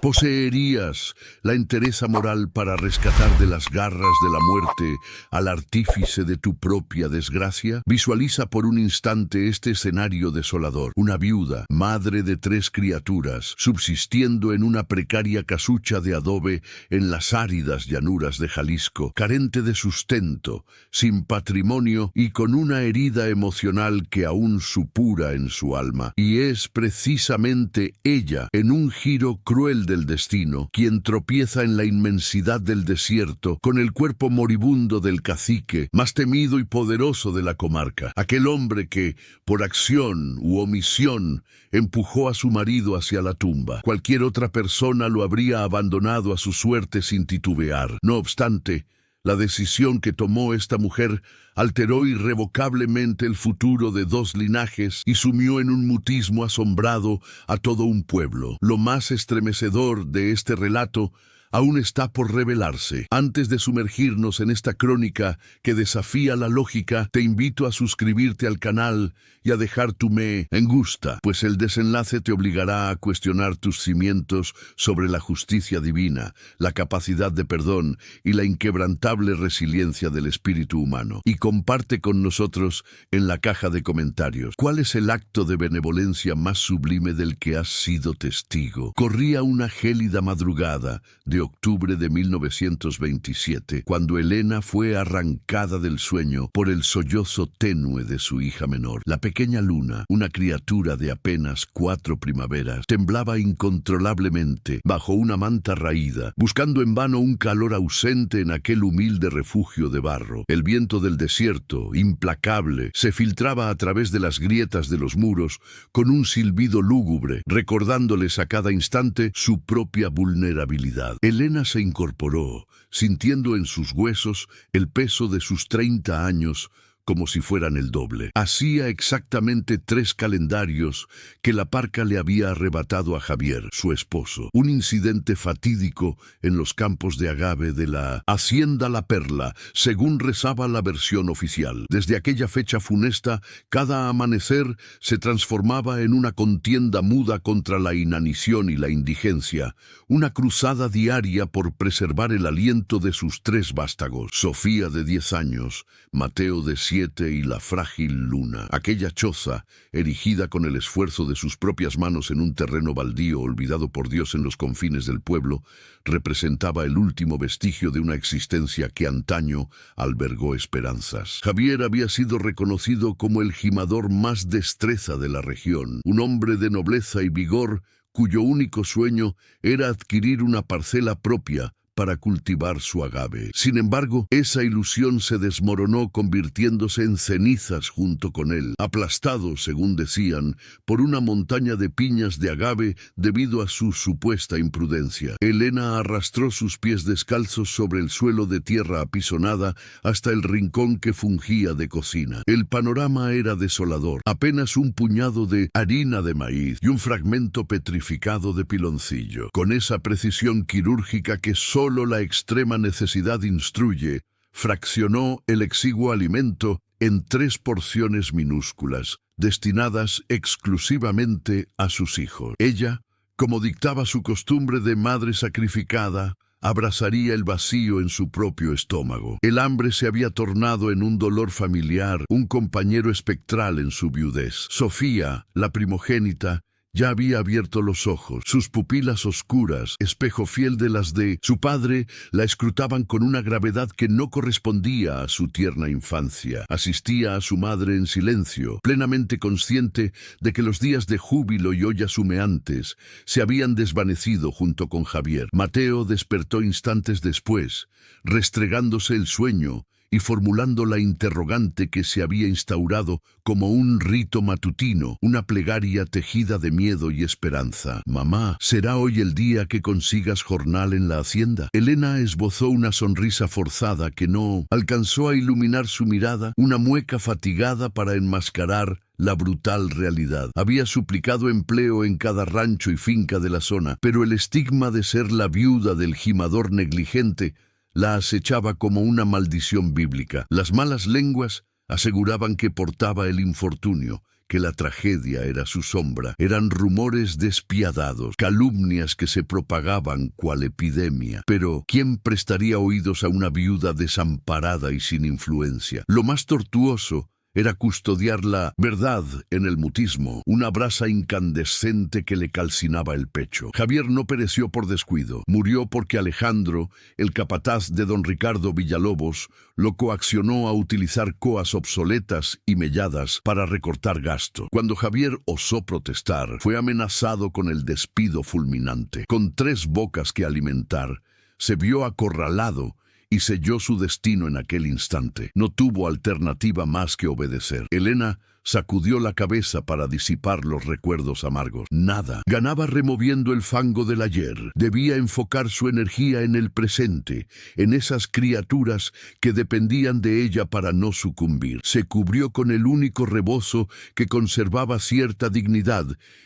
¿Poseerías la entereza moral para rescatar de las garras de la muerte al artífice de tu propia desgracia? Visualiza por un instante este escenario desolador. Una viuda, madre de 3 criaturas, subsistiendo en una precaria casucha de adobe en las áridas llanuras de Jalisco, carente de sustento, sin patrimonio y con una herida emocional que aún supura en su alma. Y es precisamente ella, en un giro cruel del destino, quien tropieza en la inmensidad del desierto con el cuerpo moribundo del cacique, más temido y poderoso de la comarca. Aquel hombre que, por acción u omisión, empujó a su marido hacia la tumba. Cualquier otra persona lo habría abandonado a su suerte sin titubear. No obstante, la decisión que tomó esta mujer alteró irrevocablemente el futuro de 2 linajes y sumió en un mutismo asombrado a todo un pueblo. Lo más estremecedor de este relato aún está por revelarse. Antes de sumergirnos en esta crónica que desafía la lógica, te invito a suscribirte al canal y a dejar tu me gusta, pues el desenlace te obligará a cuestionar tus cimientos sobre la justicia divina, la capacidad de perdón y la inquebrantable resiliencia del espíritu humano. Y comparte con nosotros en la caja de comentarios cuál es el acto de benevolencia más sublime del que has sido testigo. Corría una gélida madrugada de octubre de 1927, cuando Elena fue arrancada del sueño por el sollozo tenue de su hija menor. La pequeña Luna, una criatura de apenas 4 primaveras, temblaba incontrolablemente bajo una manta raída, buscando en vano un calor ausente en aquel humilde refugio de barro. El viento del desierto, implacable, se filtraba a través de las grietas de los muros con un silbido lúgubre, recordándoles a cada instante su propia vulnerabilidad. Elena se incorporó, sintiendo en sus huesos el peso de sus 30 años como si fueran el doble. Hacía exactamente 3 calendarios que la parca le había arrebatado a Javier, su esposo. Un incidente fatídico en los campos de agave de la Hacienda La Perla, según rezaba la versión oficial. Desde aquella fecha funesta, cada amanecer se transformaba en una contienda muda contra la inanición y la indigencia, una cruzada diaria por preservar el aliento de sus 3 vástagos, Sofía de 10 años, Mateo de 7 y la frágil Luna. Aquella choza, erigida con el esfuerzo de sus propias manos en un terreno baldío olvidado por Dios en los confines del pueblo, representaba el último vestigio de una existencia que antaño albergó esperanzas. Javier había sido reconocido como el gimador más destreza de la región, un hombre de nobleza y vigor cuyo único sueño era adquirir una parcela propia para cultivar su agave. Sin embargo, esa ilusión se desmoronó convirtiéndose en cenizas junto con él, aplastado, según decían, por una montaña de piñas de agave debido a su supuesta imprudencia. Elena arrastró sus pies descalzos sobre el suelo de tierra apisonada hasta el rincón que fungía de cocina. El panorama era desolador. Apenas un puñado de harina de maíz y un fragmento petrificado de piloncillo. Con esa precisión quirúrgica que solo la extrema necesidad instruye, fraccionó el exiguo alimento en 3 porciones minúsculas, destinadas exclusivamente a sus hijos. Ella, como dictaba su costumbre de madre sacrificada, abrazaría el vacío en su propio estómago. El hambre se había tornado en un dolor familiar, un compañero espectral en su viudez. Sofía, la primogénita, ya había abierto los ojos. Sus pupilas oscuras, espejo fiel de las de su padre, la escrutaban con una gravedad que no correspondía a su tierna infancia. Asistía a su madre en silencio, plenamente consciente de que los días de júbilo y ollas humeantes se habían desvanecido junto con Javier. Mateo despertó instantes después, restregándose el sueño y formulando la interrogante que se había instaurado como un rito matutino, una plegaria tejida de miedo y esperanza. «Mamá, ¿será hoy el día que consigas jornal en la hacienda?» Elena esbozó una sonrisa forzada que no alcanzó a iluminar su mirada, una mueca fatigada para enmascarar la brutal realidad. Había suplicado empleo en cada rancho y finca de la zona, pero el estigma de ser la viuda del gimador negligente la acechaba como una maldición bíblica. Las malas lenguas aseguraban que portaba el infortunio, que la tragedia era su sombra. Eran rumores despiadados, calumnias que se propagaban cual epidemia. Pero ¿quién prestaría oídos a una viuda desamparada y sin influencia? Lo más tortuoso era custodiar la verdad en el mutismo, una brasa incandescente que le calcinaba el pecho. Javier no pereció por descuido, murió porque Alejandro, el capataz de don Ricardo Villalobos, lo coaccionó a utilizar coas obsoletas y melladas para recortar gasto. Cuando Javier osó protestar, fue amenazado con el despido fulminante. Con 3 bocas que alimentar, se vio acorralado y selló su destino en aquel instante. No tuvo alternativa más que obedecer. Elena sacudió la cabeza para disipar los recuerdos amargos. Nada. Ganaba removiendo el fango del ayer. Debía enfocar su energía en el presente, en esas criaturas que dependían de ella para no sucumbir. Se cubrió con el único rebozo que conservaba cierta dignidad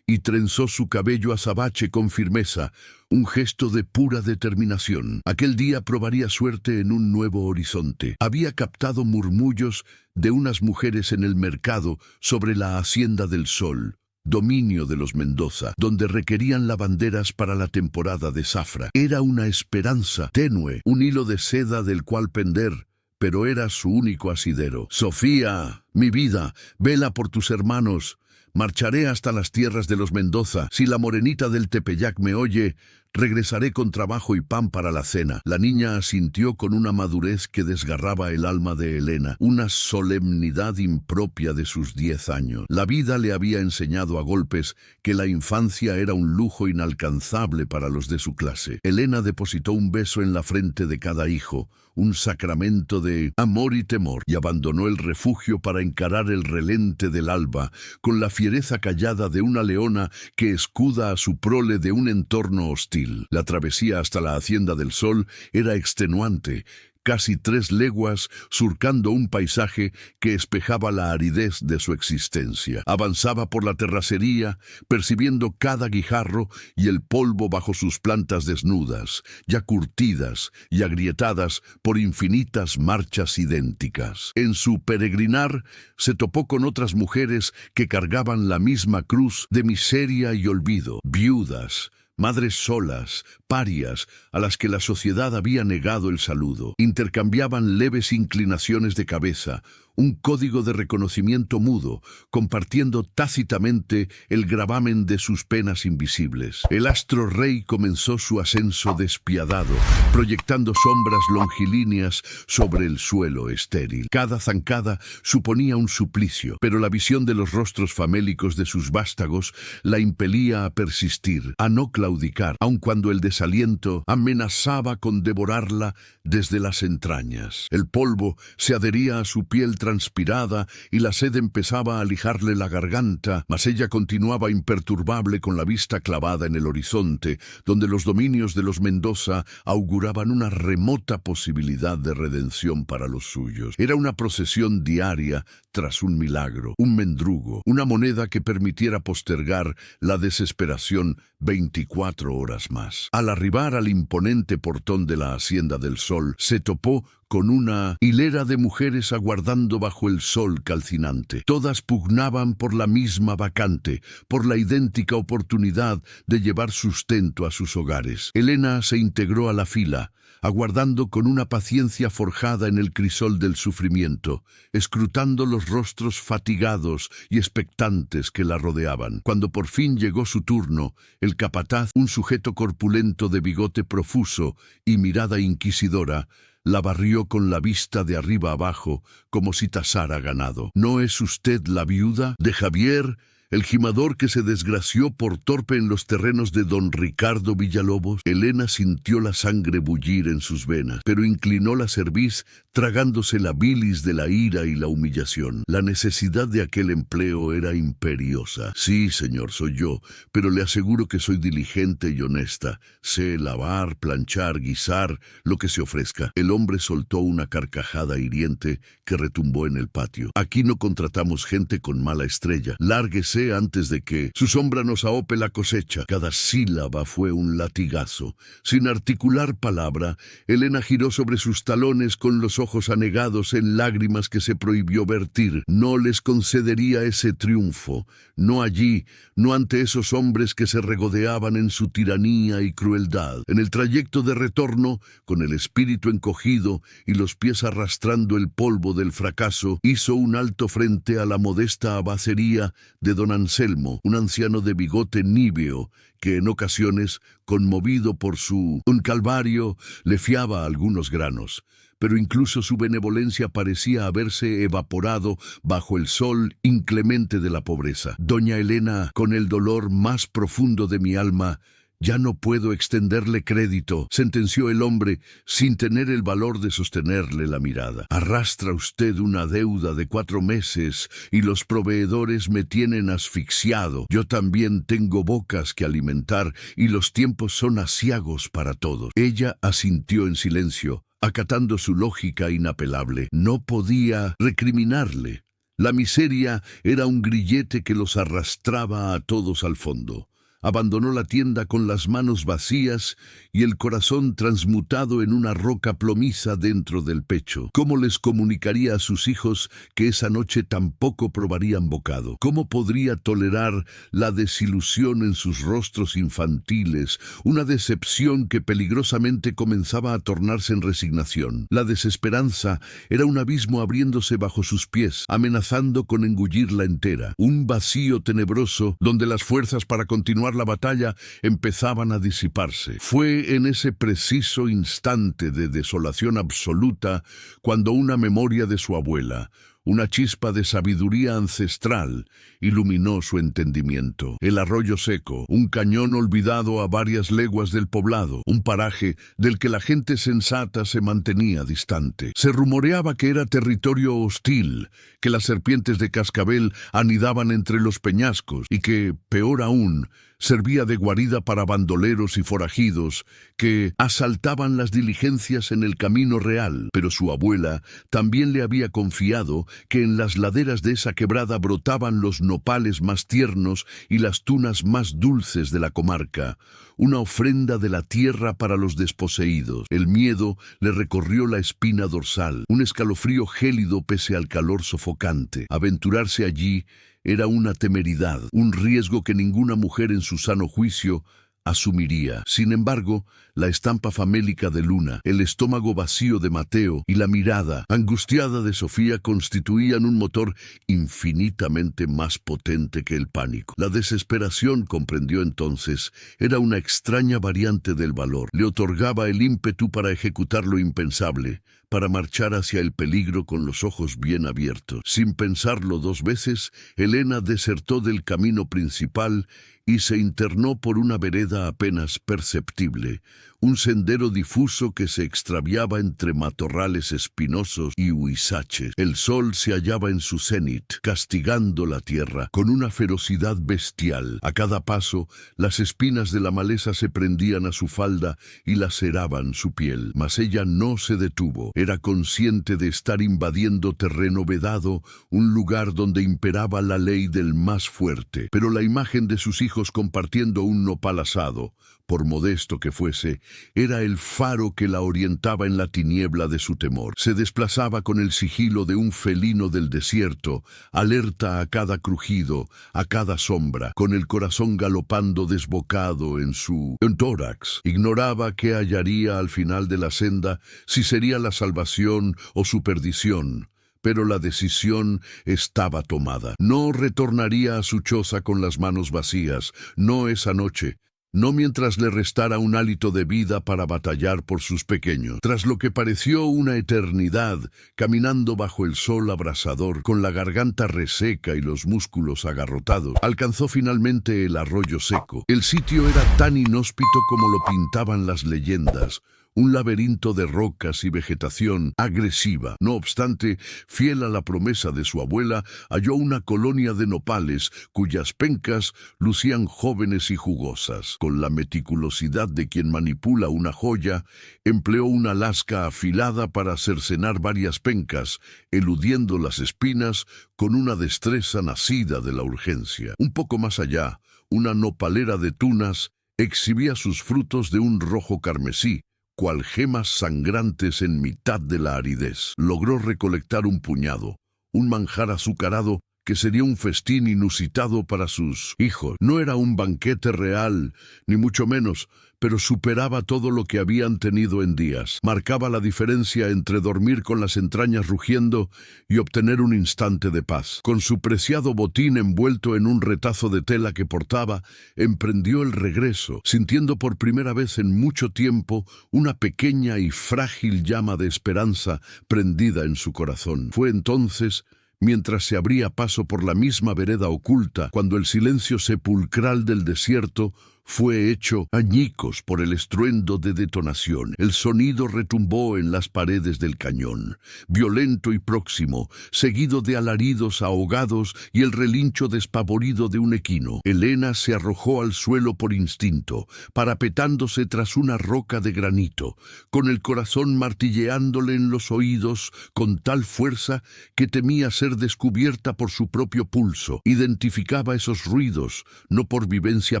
y trenzó su cabello azabache con firmeza, un gesto de pura determinación. Aquel día probaría suerte en un nuevo horizonte. Había captado murmullos de unas mujeres en el mercado sobre la Hacienda del Sol, dominio de los Mendoza, donde requerían lavanderas para la temporada de zafra. Era una esperanza tenue, un hilo de seda del cual pender, pero era su único asidero. Sofía, mi vida, vela por tus hermanos. Marcharé hasta las tierras de los Mendoza. Si la morenita del Tepeyac me oye, regresaré con trabajo y pan para la cena. La niña asintió con una madurez que desgarraba el alma de Elena, una solemnidad impropia de sus 10 años. La vida le había enseñado a golpes que la infancia era un lujo inalcanzable para los de su clase. Elena depositó un beso en la frente de cada hijo, un sacramento de amor y temor, y abandonó el refugio para encarar el relente del alba, con la fiereza callada de una leona que escuda a su prole de un entorno hostil. La travesía hasta la Hacienda del Sol era extenuante, casi 3 leguas surcando un paisaje que espejaba la aridez de su existencia. Avanzaba por la terracería, percibiendo cada guijarro y el polvo bajo sus plantas desnudas, ya curtidas y agrietadas por infinitas marchas idénticas. En su peregrinar se topó con otras mujeres que cargaban la misma cruz de miseria y olvido, viudas, madres solas, parias, a las que la sociedad había negado el saludo. Intercambiaban leves inclinaciones de cabeza, un código de reconocimiento mudo, compartiendo tácitamente el gravamen de sus penas invisibles. El astro rey comenzó su ascenso despiadado, proyectando sombras longilíneas sobre el suelo estéril. Cada zancada suponía un suplicio, pero la visión de los rostros famélicos de sus vástagos la impelía a persistir, a no claudicar, aun cuando el desaliento amenazaba con devorarla desde las entrañas. El polvo se adhería a su piel transpirada y la sed empezaba a lijarle la garganta, mas ella continuaba imperturbable con la vista clavada en el horizonte, donde los dominios de los Mendoza auguraban una remota posibilidad de redención para los suyos. Era una procesión diaria tras un milagro, un mendrugo, una moneda que permitiera postergar la desesperación 24 horas más. Al arribar al imponente portón de la Hacienda del Sol, se topó con una hilera de mujeres aguardando bajo el sol calcinante. Todas pugnaban por la misma vacante, por la idéntica oportunidad de llevar sustento a sus hogares. Elena se integró a la fila, aguardando con una paciencia forjada en el crisol del sufrimiento, escrutando los rostros fatigados y expectantes que la rodeaban. Cuando por fin llegó su turno, el capataz, un sujeto corpulento de bigote profuso y mirada inquisidora, la barrió con la vista de arriba abajo, como si tasara ganado. ¿No es usted la viuda de Javier, el gimador que se desgració por torpe en los terrenos de don Ricardo Villalobos? Elena sintió la sangre bullir en sus venas, pero inclinó la cerviz, tragándose la bilis de la ira y la humillación. La necesidad de aquel empleo era imperiosa. Sí, señor, soy yo, pero le aseguro que soy diligente y honesta. Sé lavar, planchar, guisar, lo que se ofrezca. El hombre soltó una carcajada hiriente que retumbó en el patio. Aquí no contratamos gente con mala estrella. Lárguese Levántate antes de que su sombra nos ahope la cosecha. Cada sílaba fue un latigazo. Sin articular palabra, Elena giró sobre sus talones con los ojos anegados en lágrimas que se prohibió vertir. No les concedería ese triunfo. No allí, no ante esos hombres que se regodeaban en su tiranía y crueldad. En el trayecto de retorno, con el espíritu encogido y los pies arrastrando el polvo del fracaso, hizo un alto frente a la modesta abacería de don Anselmo, un anciano de bigote níveo, que en ocasiones, conmovido por un calvario, le fiaba algunos granos. Pero incluso su benevolencia parecía haberse evaporado bajo el sol inclemente de la pobreza. Doña Elena, con el dolor más profundo de mi alma, «Ya no puedo extenderle crédito», sentenció el hombre, sin tener el valor de sostenerle la mirada. «Arrastra usted una deuda de 4 meses y los proveedores me tienen asfixiado. Yo también tengo bocas que alimentar y los tiempos son aciagos para todos». Ella asintió en silencio, acatando su lógica inapelable. No podía recriminarle. La miseria era un grillete que los arrastraba a todos al fondo. Abandonó la tienda con las manos vacías y el corazón transmutado en una roca plomiza dentro del pecho. ¿Cómo les comunicaría a sus hijos que esa noche tampoco probarían bocado? ¿Cómo podría tolerar la desilusión en sus rostros infantiles, una decepción que peligrosamente comenzaba a tornarse en resignación? La desesperanza era un abismo abriéndose bajo sus pies, amenazando con engullirla entera. Un vacío tenebroso donde las fuerzas para continuar la batalla empezaban a disiparse. Fue en ese preciso instante de desolación absoluta cuando una memoria de su abuela, una chispa de sabiduría ancestral, iluminó su entendimiento. El arroyo seco, un cañón olvidado a varias leguas del poblado, un paraje del que la gente sensata se mantenía distante. Se rumoreaba que era territorio hostil, que las serpientes de cascabel anidaban entre los peñascos y que, peor aún, servía de guarida para bandoleros y forajidos que asaltaban las diligencias en el camino real. Pero su abuela también le había confiado que en las laderas de esa quebrada brotaban los nopales más tiernos y las tunas más dulces de la comarca, una ofrenda de la tierra para los desposeídos. El miedo le recorrió la espina dorsal, un escalofrío gélido pese al calor sofocante. Aventurarse allí era una temeridad, un riesgo que ninguna mujer en su sano juicio asumiría. Sin embargo, la estampa famélica de Luna, el estómago vacío de Mateo y la mirada angustiada de Sofía constituían un motor infinitamente más potente que el pánico. La desesperación, comprendió entonces, era una extraña variante del valor. Le otorgaba el ímpetu para ejecutar lo impensable, para marchar hacia el peligro con los ojos bien abiertos. Sin pensarlo 2 veces, Elena desertó del camino principal y se internó por una vereda apenas perceptible, un sendero difuso que se extraviaba entre matorrales espinosos y huizaches. El sol se hallaba en su cenit, castigando la tierra con una ferocidad bestial. A cada paso, las espinas de la maleza se prendían a su falda y laceraban su piel. Mas ella no se detuvo. Era consciente de estar invadiendo terreno vedado, un lugar donde imperaba la ley del más fuerte. Pero la imagen de sus hijos compartiendo un nopal asado, por modesto que fuese, era el faro que la orientaba en la tiniebla de su temor. Se desplazaba con el sigilo de un felino del desierto, alerta a cada crujido, a cada sombra, con el corazón galopando desbocado en su tórax. Ignoraba qué hallaría al final de la senda, si sería la salvación o su perdición. Pero la decisión estaba tomada. No retornaría a su choza con las manos vacías, no esa noche, no mientras le restara un hálito de vida para batallar por sus pequeños. Tras lo que pareció una eternidad, caminando bajo el sol abrasador, con la garganta reseca y los músculos agarrotados, alcanzó finalmente el arroyo seco. El sitio era tan inhóspito como lo pintaban las leyendas. un laberinto de rocas y vegetación agresiva. No obstante, fiel a la promesa de su abuela, halló una colonia de nopales cuyas pencas lucían jóvenes y jugosas. Con la meticulosidad de quien manipula una joya, empleó una lasca afilada para cercenar varias pencas, eludiendo las espinas con una destreza nacida de la urgencia. Un poco más allá, una nopalera de tunas exhibía sus frutos de un rojo carmesí, cual gemas sangrantes en mitad de la aridez. Logró recolectar un puñado, un manjar azucarado que sería un festín inusitado para sus hijos. No era un banquete real, ni mucho menos, pero superaba todo lo que habían tenido en días. Marcaba la diferencia entre dormir con las entrañas rugiendo y obtener un instante de paz. Con su preciado botín envuelto en un retazo de tela que portaba, emprendió el regreso, sintiendo por primera vez en mucho tiempo una pequeña y frágil llama de esperanza prendida en su corazón. Fue entonces, mientras se abría paso por la misma vereda oculta, cuando el silencio sepulcral del desierto fue hecho añicos por el estruendo de detonación. El sonido retumbó en las paredes del cañón, violento y próximo, seguido de alaridos ahogados y el relincho despavorido de un equino. Elena se arrojó al suelo por instinto, parapetándose tras una roca de granito, con el corazón martilleándole en los oídos con tal fuerza que temía ser descubierta por su propio pulso. Identificaba esos ruidos, no por vivencia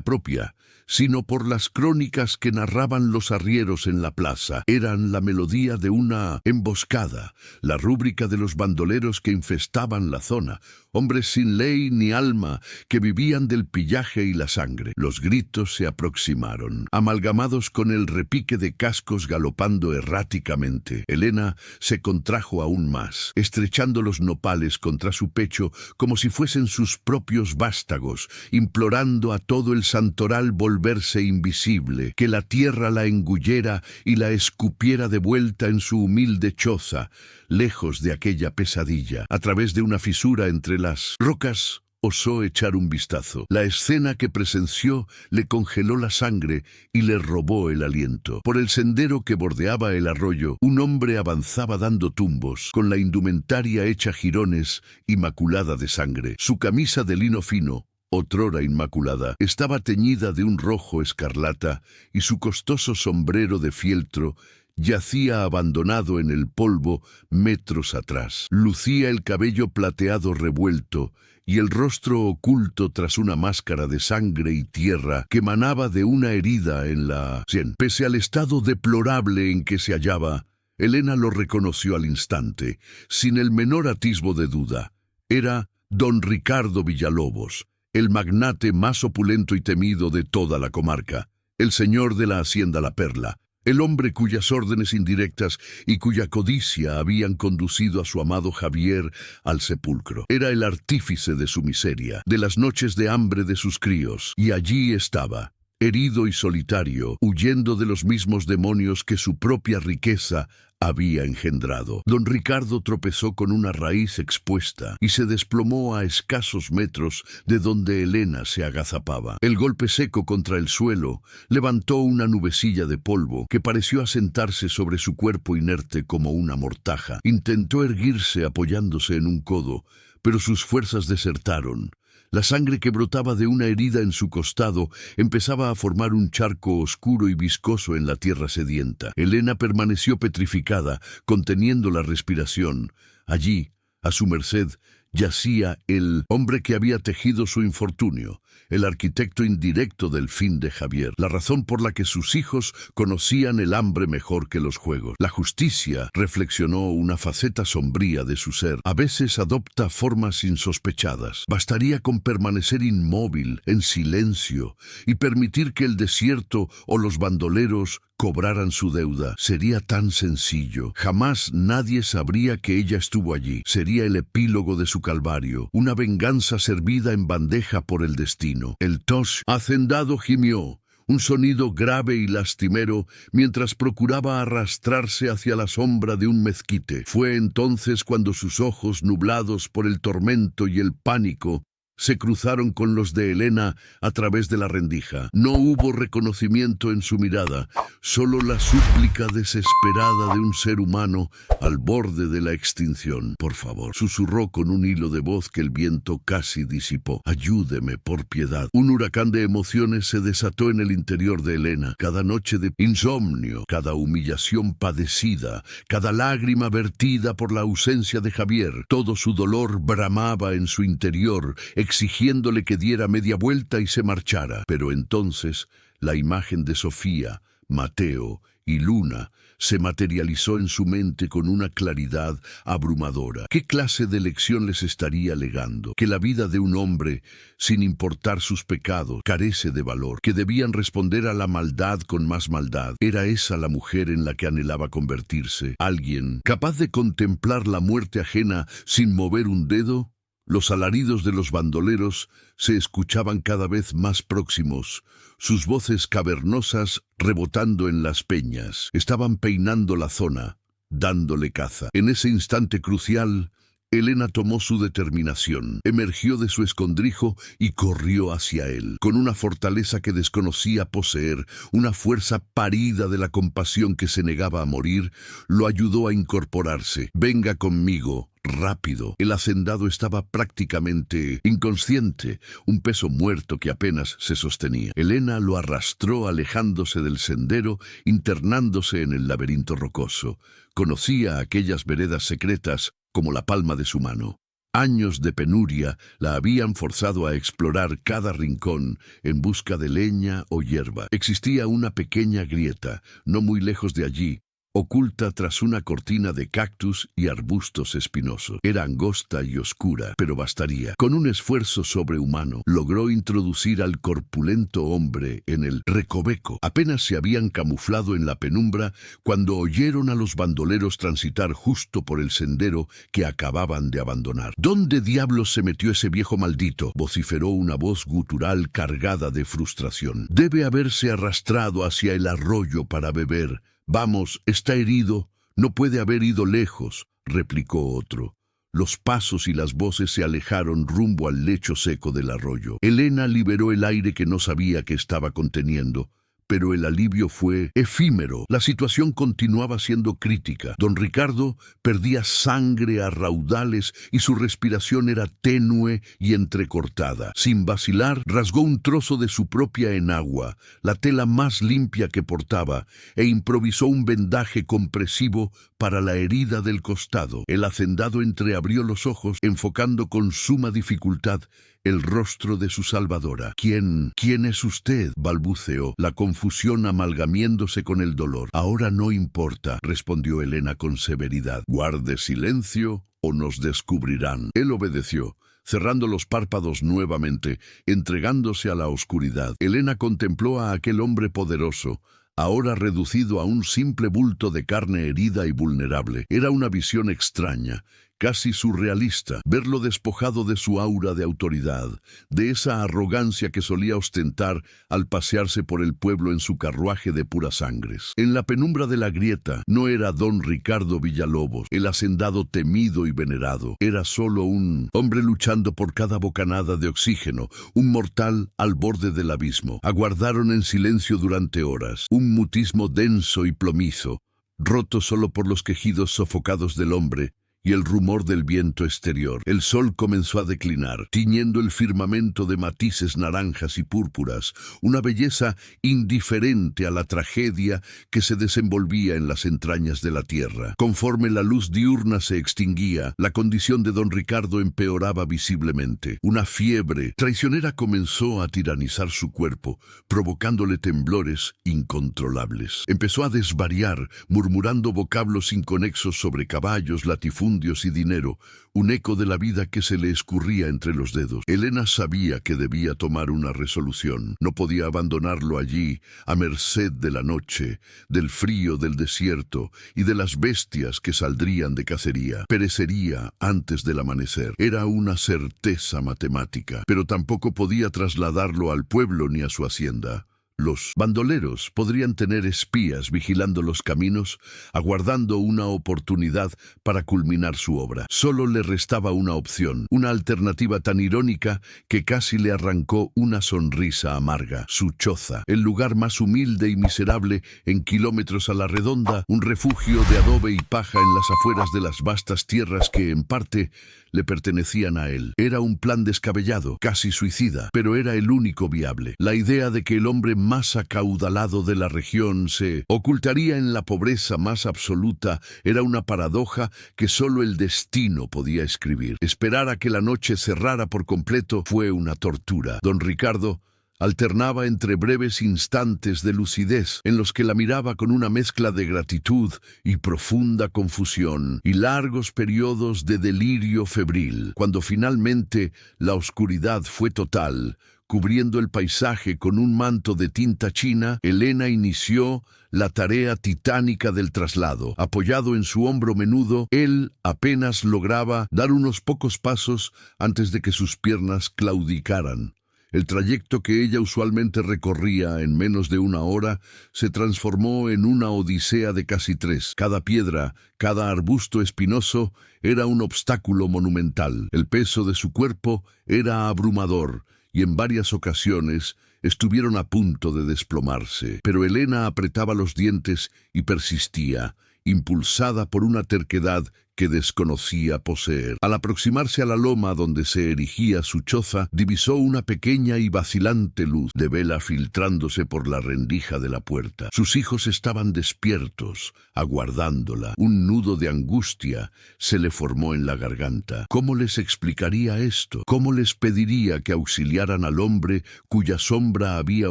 propia, sino por las crónicas que narraban los arrieros en la plaza. Eran la melodía de una emboscada, la rúbrica de los bandoleros que infestaban la zona, hombres sin ley ni alma que vivían del pillaje y la sangre. Los gritos se aproximaron, amalgamados con el repique de cascos galopando erráticamente. Elena se contrajo aún más, estrechando los nopales contra su pecho como si fuesen sus propios vástagos, implorando a todo el santoral volverse invisible, que la tierra la engullera y la escupiera de vuelta en su humilde choza, lejos de aquella pesadilla. A través de una fisura entre las rocas, osó echar un vistazo. La escena que presenció le congeló la sangre y le robó el aliento. Por el sendero que bordeaba el arroyo, un hombre avanzaba dando tumbos, con la indumentaria hecha jirones y maculada de sangre. Su camisa de lino fino, otrora inmaculada, estaba teñida de un rojo escarlata, y su costoso sombrero de fieltro yacía abandonado en el polvo metros atrás. Lucía el cabello plateado revuelto y el rostro oculto tras una máscara de sangre y tierra que manaba de una herida en la sien. Pese al estado deplorable en que se hallaba, Elena lo reconoció al instante, sin el menor atisbo de duda. Era don Ricardo Villalobos, el magnate más opulento y temido de toda la comarca, el señor de la hacienda La Perla, el hombre cuyas órdenes indirectas y cuya codicia habían conducido a su amado Javier al sepulcro. Era el artífice de su miseria, de las noches de hambre de sus críos, y allí estaba, herido y solitario, huyendo de los mismos demonios que su propia riqueza había engendrado. Don Ricardo tropezó con una raíz expuesta y se desplomó a escasos metros de donde Elena se agazapaba. El golpe seco contra el suelo levantó una nubecilla de polvo que pareció asentarse sobre su cuerpo inerte como una mortaja. Intentó erguirse apoyándose en un codo, pero sus fuerzas desertaron. La sangre que brotaba de una herida en su costado empezaba a formar un charco oscuro y viscoso en la tierra sedienta. Elena permaneció petrificada, conteniendo la respiración. Allí, a su merced, yacía el hombre que había tejido su infortunio, el arquitecto indirecto del fin de Javier, la razón por la que sus hijos conocían el hambre mejor que los juegos. La justicia, reflexionó, una faceta sombría de su ser, a veces adopta formas insospechadas. Bastaría con permanecer inmóvil, en silencio, y permitir que el desierto o los bandoleros cobraran su deuda. Sería tan sencillo. Jamás nadie sabría que ella estuvo allí. Sería el epílogo de su calvario, una venganza servida en bandeja por el destino. El tosh hacendado gimió, un sonido grave y lastimero, mientras procuraba arrastrarse hacia la sombra de un mezquite. Fue entonces cuando sus ojos, nublados por el tormento y el pánico, se cruzaron con los de Helena a través de la rendija. No hubo reconocimiento en su mirada, solo la súplica desesperada de un ser humano al borde de la extinción. «Por favor», susurró con un hilo de voz que el viento casi disipó. «Ayúdeme, por piedad». Un huracán de emociones se desató en el interior de Helena. Cada noche de insomnio, cada humillación padecida, cada lágrima vertida por la ausencia de Javier, todo su dolor bramaba en su interior, exigiéndole que diera media vuelta y se marchara. Pero entonces la imagen de Sofía, Mateo y Luna se materializó en su mente con una claridad abrumadora. ¿Qué clase de lección les estaría legando? Que la vida de un hombre, sin importar sus pecados, carece de valor, que debían responder a la maldad con más maldad. ¿Era esa la mujer en la que anhelaba convertirse? ¿Alguien capaz de contemplar la muerte ajena sin mover un dedo? Los alaridos de los bandoleros se escuchaban cada vez más próximos, sus voces cavernosas rebotando en las peñas. Estaban peinando la zona, dándole caza. En ese instante crucial, Helena tomó su determinación, emergió de su escondrijo y corrió hacia él, con una fortaleza que desconocía poseer, una fuerza parida de la compasión que se negaba a morir, lo ayudó a incorporarse. «Venga conmigo». Rápido. El hacendado estaba prácticamente inconsciente, un peso muerto que apenas se sostenía. Helena lo arrastró alejándose del sendero, internándose en el laberinto rocoso. Conocía aquellas veredas secretas como la palma de su mano. Años de penuria la habían forzado a explorar cada rincón en busca de leña o hierba. Existía una pequeña grieta, no muy lejos de allí, oculta tras una cortina de cactus y arbustos espinosos. Era angosta y oscura, pero bastaría. Con un esfuerzo sobrehumano, logró introducir al corpulento hombre en el recoveco. Apenas se habían camuflado en la penumbra cuando oyeron a los bandoleros transitar justo por el sendero que acababan de abandonar. «¿Dónde diablos se metió ese viejo maldito?», vociferó una voz gutural cargada de frustración. «Debe haberse arrastrado hacia el arroyo para beber. Vamos, está herido, no puede haber ido lejos», replicó otro. Los pasos y las voces se alejaron rumbo al lecho seco del arroyo. Helena liberó el aire que no sabía que estaba conteniendo, pero el alivio fue efímero. La situación continuaba siendo crítica. Don Ricardo perdía sangre a raudales y su respiración era tenue y entrecortada. Sin vacilar, rasgó un trozo de su propia enagua, la tela más limpia que portaba, e improvisó un vendaje compresivo para la herida del costado. El hacendado entreabrió los ojos, enfocando con suma dificultad el rostro de su salvadora. «¿Quién es usted?», balbuceó, la confusión amalgamiéndose con el dolor. «Ahora no importa», respondió Helena con severidad. «Guarde silencio o nos descubrirán». Él obedeció, cerrando los párpados nuevamente, entregándose a la oscuridad. Helena contempló a aquel hombre poderoso, ahora reducido a un simple bulto de carne herida y vulnerable. Era una visión extraña, casi surrealista, verlo despojado de su aura de autoridad, de esa arrogancia que solía ostentar al pasearse por el pueblo en su carruaje de puras sangres. En la penumbra de la grieta no era don Ricardo Villalobos, el hacendado temido y venerado. Era solo un hombre luchando por cada bocanada de oxígeno, un mortal al borde del abismo. Aguardaron en silencio durante horas, un mutismo denso y plomizo, roto solo por los quejidos sofocados del hombre y el rumor del viento exterior. El sol comenzó a declinar, tiñendo el firmamento de matices naranjas y púrpuras, una belleza indiferente a la tragedia que se desenvolvía en las entrañas de la tierra. Conforme la luz diurna se extinguía, la condición de don Ricardo empeoraba visiblemente. Una fiebre traicionera comenzó a tiranizar su cuerpo, provocándole temblores incontrolables. Empezó a desvariar, murmurando vocablos inconexos sobre caballos, latifundios y dinero, un eco de la vida que se le escurría entre los dedos. Helena sabía que debía tomar una resolución. No podía abandonarlo allí, a merced de la noche, del frío del desierto y de las bestias que saldrían de cacería. Perecería antes del amanecer. Era una certeza matemática, pero tampoco podía trasladarlo al pueblo ni a su hacienda. Los bandoleros podrían tener espías vigilando los caminos, aguardando una oportunidad para culminar su obra. Solo le restaba una opción, una alternativa tan irónica que casi le arrancó una sonrisa amarga. Su choza, el lugar más humilde y miserable en kilómetros a la redonda, un refugio de adobe y paja en las afueras de las vastas tierras que, en parte, le pertenecían a él. Era un plan descabellado, casi suicida, pero era el único viable. La idea de que el hombre más acaudalado de la región se ocultaría en la pobreza más absoluta era una paradoja que solo el destino podía escribir. Esperar a que la noche cerrara por completo fue una tortura. Don Ricardo alternaba entre breves instantes de lucidez en los que la miraba con una mezcla de gratitud y profunda confusión, y largos periodos de delirio febril. Cuando finalmente la oscuridad fue total, cubriendo el paisaje con un manto de tinta china, Elena inició la tarea titánica del traslado. Apoyado en su hombro menudo, él apenas lograba dar unos pocos pasos antes de que sus piernas claudicaran. El trayecto que ella usualmente recorría en menos de una hora se transformó en una odisea de casi 3. Cada piedra, cada arbusto espinoso era un obstáculo monumental. El peso de su cuerpo era abrumador y en varias ocasiones estuvieron a punto de desplomarse. Pero Elena apretaba los dientes y persistía, impulsada por una terquedad que desconocía poseer. Al aproximarse a la loma donde se erigía su choza, divisó una pequeña y vacilante luz de vela filtrándose por la rendija de la puerta. Sus hijos estaban despiertos, aguardándola. Un nudo de angustia se le formó en la garganta. ¿Cómo les explicaría esto? ¿Cómo les pediría que auxiliaran al hombre cuya sombra había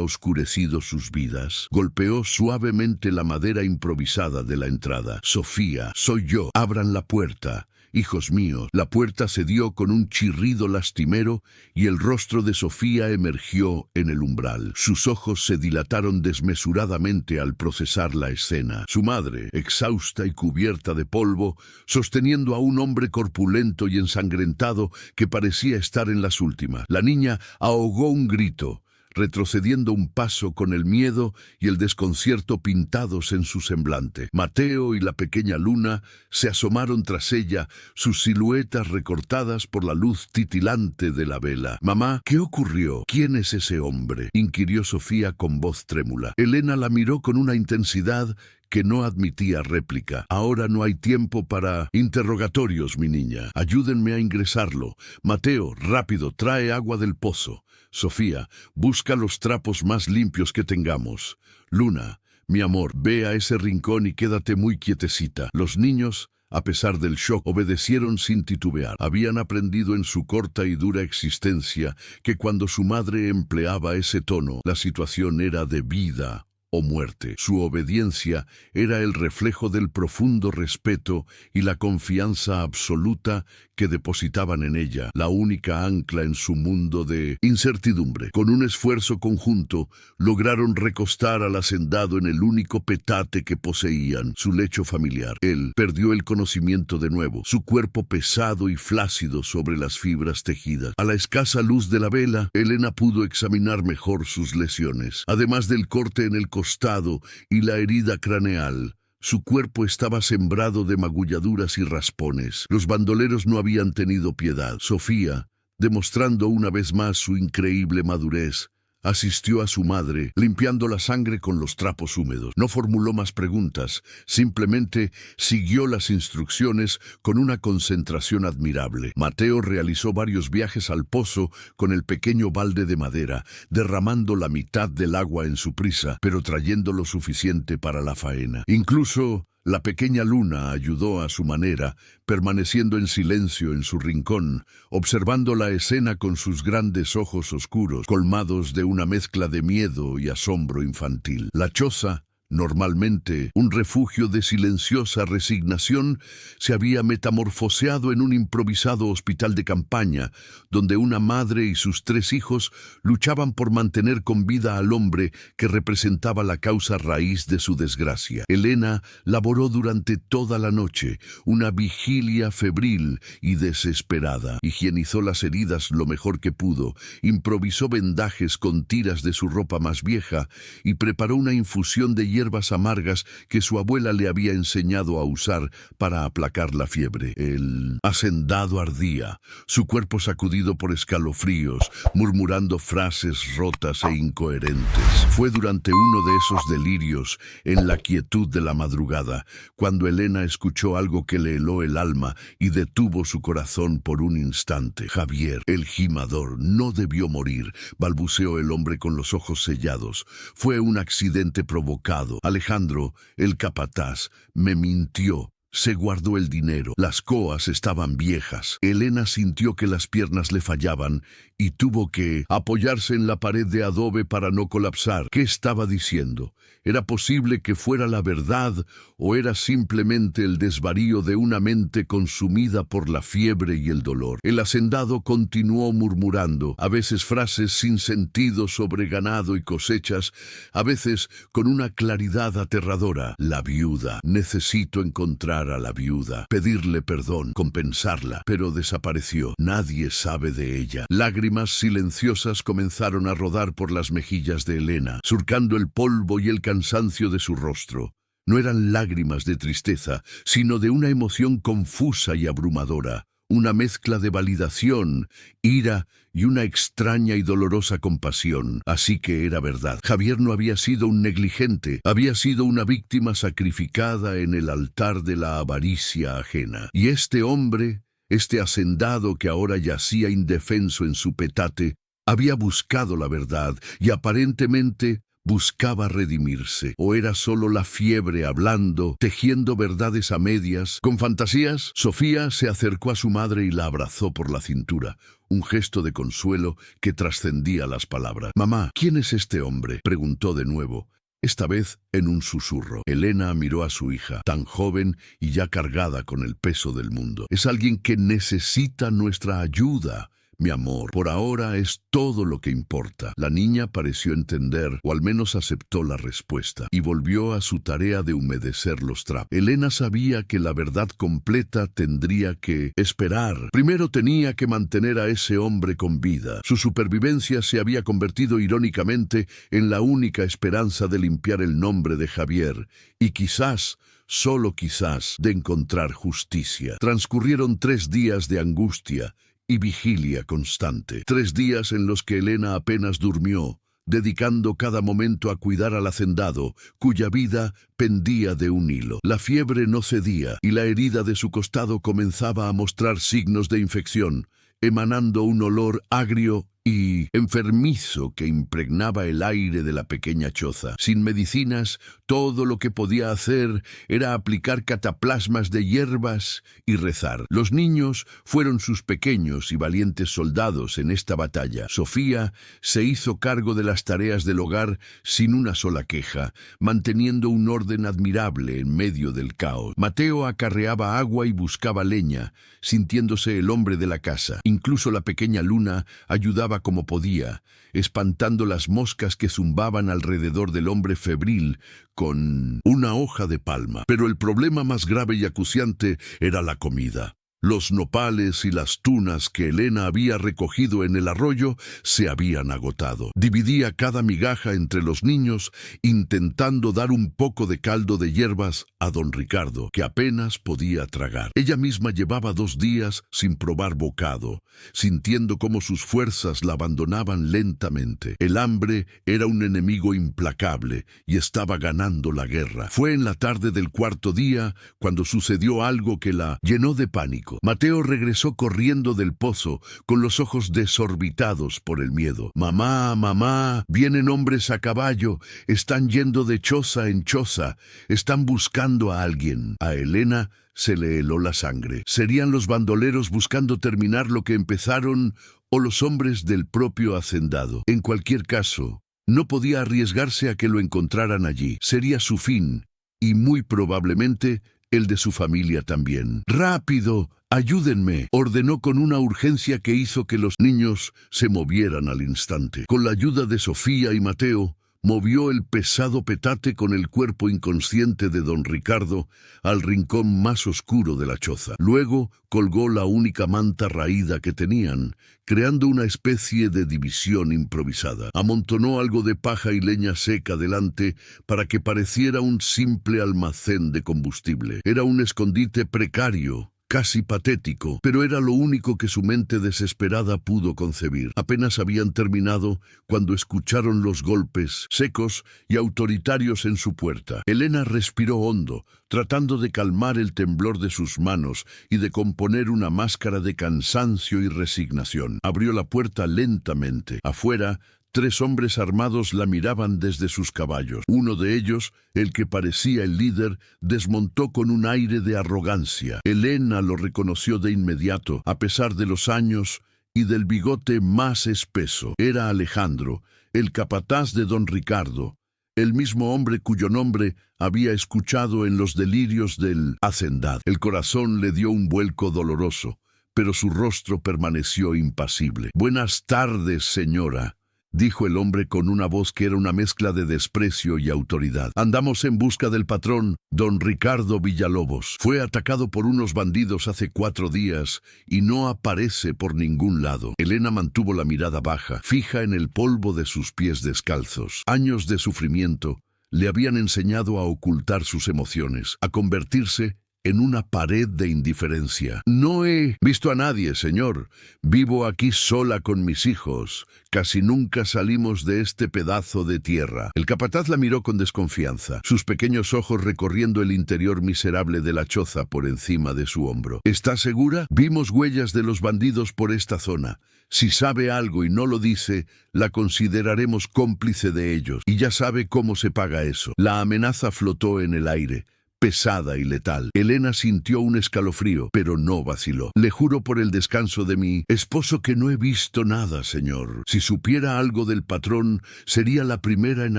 oscurecido sus vidas? Golpeó suavemente la madera improvisada de la entrada. «Sofía, soy yo. Abran la puerta. Hijos míos». La puerta cedió con un chirrido lastimero y el rostro de Sofía emergió en el umbral. Sus ojos se dilataron desmesuradamente al procesar la escena. Su madre, exhausta y cubierta de polvo, sosteniendo a un hombre corpulento y ensangrentado que parecía estar en las últimas. La niña ahogó un grito, retrocediendo un paso con el miedo y el desconcierto pintados en su semblante. Mateo y la pequeña Luna se asomaron tras ella, sus siluetas recortadas por la luz titilante de la vela. «Mamá, ¿qué ocurrió? ¿Quién es ese hombre?», inquirió Sofía con voz trémula. Elena la miró con una intensidad que no admitía réplica. «Ahora no hay tiempo para interrogatorios, mi niña. Ayúdenme a ingresarlo. Mateo, rápido, trae agua del pozo. Sofía, busca los trapos más limpios que tengamos. Luna, mi amor, ve a ese rincón y quédate muy quietecita». Los niños, a pesar del shock, obedecieron sin titubear. Habían aprendido en su corta y dura existencia que cuando su madre empleaba ese tono, la situación era de vida o muerte. Su obediencia era el reflejo del profundo respeto y la confianza absoluta que depositaban en ella, la única ancla en su mundo de incertidumbre. Con un esfuerzo conjunto, lograron recostar al hacendado en el único petate que poseían, su lecho familiar. Él perdió el conocimiento de nuevo, su cuerpo pesado y flácido sobre las fibras tejidas. A la escasa luz de la vela, Elena pudo examinar mejor sus lesiones. Además del corte en el costado y la herida craneal, su cuerpo estaba sembrado de magulladuras y raspones. Los bandoleros no habían tenido piedad. Sofía, demostrando una vez más su increíble madurez, asistió a su madre, limpiando la sangre con los trapos húmedos. No formuló más preguntas, simplemente siguió las instrucciones con una concentración admirable. Mateo realizó varios viajes al pozo con el pequeño balde de madera, derramando la mitad del agua en su prisa, pero trayendo lo suficiente para la faena. Incluso la pequeña Luna ayudó a su manera, permaneciendo en silencio en su rincón, observando la escena con sus grandes ojos oscuros, colmados de una mezcla de miedo y asombro infantil. La choza Normalmente, un refugio de silenciosa resignación se había metamorfoseado en un improvisado hospital de campaña, donde una madre y sus 3 hijos luchaban por mantener con vida al hombre que representaba la causa raíz de su desgracia. Elena laboró durante toda la noche, una vigilia febril y desesperada. Higienizó las heridas lo mejor que pudo, improvisó vendajes con tiras de su ropa más vieja y preparó una infusión de hierbas amargas que su abuela le había enseñado a usar para aplacar la fiebre. El hacendado ardía, su cuerpo sacudido por escalofríos, murmurando frases rotas e incoherentes. Fue durante uno de esos delirios, en la quietud de la madrugada, cuando Elena escuchó algo que le heló el alma y detuvo su corazón por un instante. Javier, el gimador, no debió morir, balbuceó el hombre con los ojos sellados. Fue un accidente provocado. Alejandro, el capataz, me mintió. Se guardó el dinero. Las coas estaban viejas. Elena sintió que las piernas le fallaban y tuvo que apoyarse en la pared de adobe para no colapsar. ¿Qué estaba diciendo? ¿Era posible que fuera la verdad o era simplemente el desvarío de una mente consumida por la fiebre y el dolor? El hacendado continuó murmurando, a veces frases sin sentido sobre ganado y cosechas, a veces con una claridad aterradora. La viuda. Necesito encontrar a la viuda, pedirle perdón, compensarla, pero desapareció. Nadie sabe de ella. Lágrimas silenciosas comenzaron a rodar por las mejillas de Elena, surcando el polvo y el cansancio de su rostro. No eran lágrimas de tristeza, sino de una emoción confusa y abrumadora, una mezcla de validación, ira y una extraña y dolorosa compasión. Así que era verdad. Javier no había sido un negligente, había sido una víctima sacrificada en el altar de la avaricia ajena. Y este hombre, este hacendado que ahora yacía indefenso en su petate, había buscado la verdad y aparentemente buscaba redimirse. ¿O era solo la fiebre hablando, tejiendo verdades a medias? Con fantasías, Sofía se acercó a su madre y la abrazó por la cintura, un gesto de consuelo que trascendía las palabras. «Mamá, ¿quién es este hombre?», preguntó de nuevo, esta vez en un susurro. Elena miró a su hija, tan joven y ya cargada con el peso del mundo. «Es alguien que necesita nuestra ayuda, mi amor. Por ahora es todo lo que importa». La niña pareció entender, o al menos aceptó la respuesta, y volvió a su tarea de humedecer los trapos. Elena sabía que la verdad completa tendría que esperar. Primero tenía que mantener a ese hombre con vida. Su supervivencia se había convertido irónicamente en la única esperanza de limpiar el nombre de Javier, y quizás, solo quizás, de encontrar justicia. Transcurrieron 3 días de angustia y vigilia constante. 3 días en los que Elena apenas durmió, dedicando cada momento a cuidar al hacendado, cuya vida pendía de un hilo. La fiebre no cedía y la herida de su costado comenzaba a mostrar signos de infección, emanando un olor agrio y enfermizo que impregnaba el aire de la pequeña choza. Sin medicinas, todo lo que podía hacer era aplicar cataplasmas de hierbas y rezar. Los niños fueron sus pequeños y valientes soldados en esta batalla. Sofía se hizo cargo de las tareas del hogar sin una sola queja, manteniendo un orden admirable en medio del caos. Mateo acarreaba agua y buscaba leña, sintiéndose el hombre de la casa. Incluso la pequeña Luna ayudaba como podía, espantando las moscas que zumbaban alrededor del hombre febril con una hoja de palma. Pero el problema más grave y acuciante era la comida. Los nopales y las tunas que Elena había recogido en el arroyo se habían agotado. Dividía cada migaja entre los niños, intentando dar un poco de caldo de hierbas a don Ricardo, que apenas podía tragar. Ella misma llevaba 2 días sin probar bocado, sintiendo cómo sus fuerzas la abandonaban lentamente. El hambre era un enemigo implacable y estaba ganando la guerra. Fue en la tarde del 4.º día cuando sucedió algo que la llenó de pánico. Mateo regresó corriendo del pozo, con los ojos desorbitados por el miedo. «Mamá, mamá, vienen hombres a caballo, están yendo de choza en choza, están buscando a alguien». A Elena se le heló la sangre. ¿Serían los bandoleros buscando terminar lo que empezaron o los hombres del propio hacendado? En cualquier caso, No podía arriesgarse a que lo encontraran allí. Sería su fin, y muy probablemente el de su familia también. ¡Rápido! ¡Ayúdenme!, ordenó con una urgencia que hizo que los niños se movieran al instante. Con la ayuda de Sofía y Mateo, movió el pesado petate con el cuerpo inconsciente de don Ricardo al rincón más oscuro de la choza. Luego colgó la única manta raída que tenían, creando una especie de división improvisada. Amontonó algo de paja y leña seca delante para que pareciera un simple almacén de combustible. Era un escondite precario, casi patético, pero era lo único que su mente desesperada pudo concebir. Apenas habían terminado cuando escucharon los golpes secos y autoritarios en su puerta. Elena respiró hondo, tratando de calmar el temblor de sus manos y de componer una máscara de cansancio y resignación. Abrió la puerta lentamente. Afuera, 3 hombres armados la miraban desde sus caballos. Uno de ellos, el que parecía el líder, desmontó con un aire de arrogancia. Elena lo reconoció de inmediato, a pesar de los años y del bigote más espeso. Era Alejandro, el capataz de don Ricardo, el mismo hombre cuyo nombre había escuchado en los delirios del hacendado. El corazón le dio un vuelco doloroso, pero su rostro permaneció impasible. «Buenas tardes, señora», dijo el hombre con una voz que era una mezcla de desprecio y autoridad. «Andamos en busca del patrón, don Ricardo Villalobos. Fue atacado por unos bandidos hace 4 días y no aparece por ningún lado». Elena mantuvo la mirada baja, fija en el polvo de sus pies descalzos. Años de sufrimiento le habían enseñado a ocultar sus emociones, a convertirse en una pared de indiferencia. «No he visto a nadie, señor. Vivo aquí sola con mis hijos. Casi nunca salimos de este pedazo de tierra». El capataz la miró con desconfianza, sus pequeños ojos recorriendo el interior miserable de la choza por encima de su hombro. «¿Está segura? Vimos huellas de los bandidos por esta zona. Si sabe algo y no lo dice, la consideraremos cómplice de ellos. Y ya sabe cómo se paga eso». La amenaza flotó en el aire, pesada y letal. Elena sintió un escalofrío, pero no vaciló. «Le juro por el descanso de mi esposo que no he visto nada, señor. Si supiera algo del patrón, sería la primera en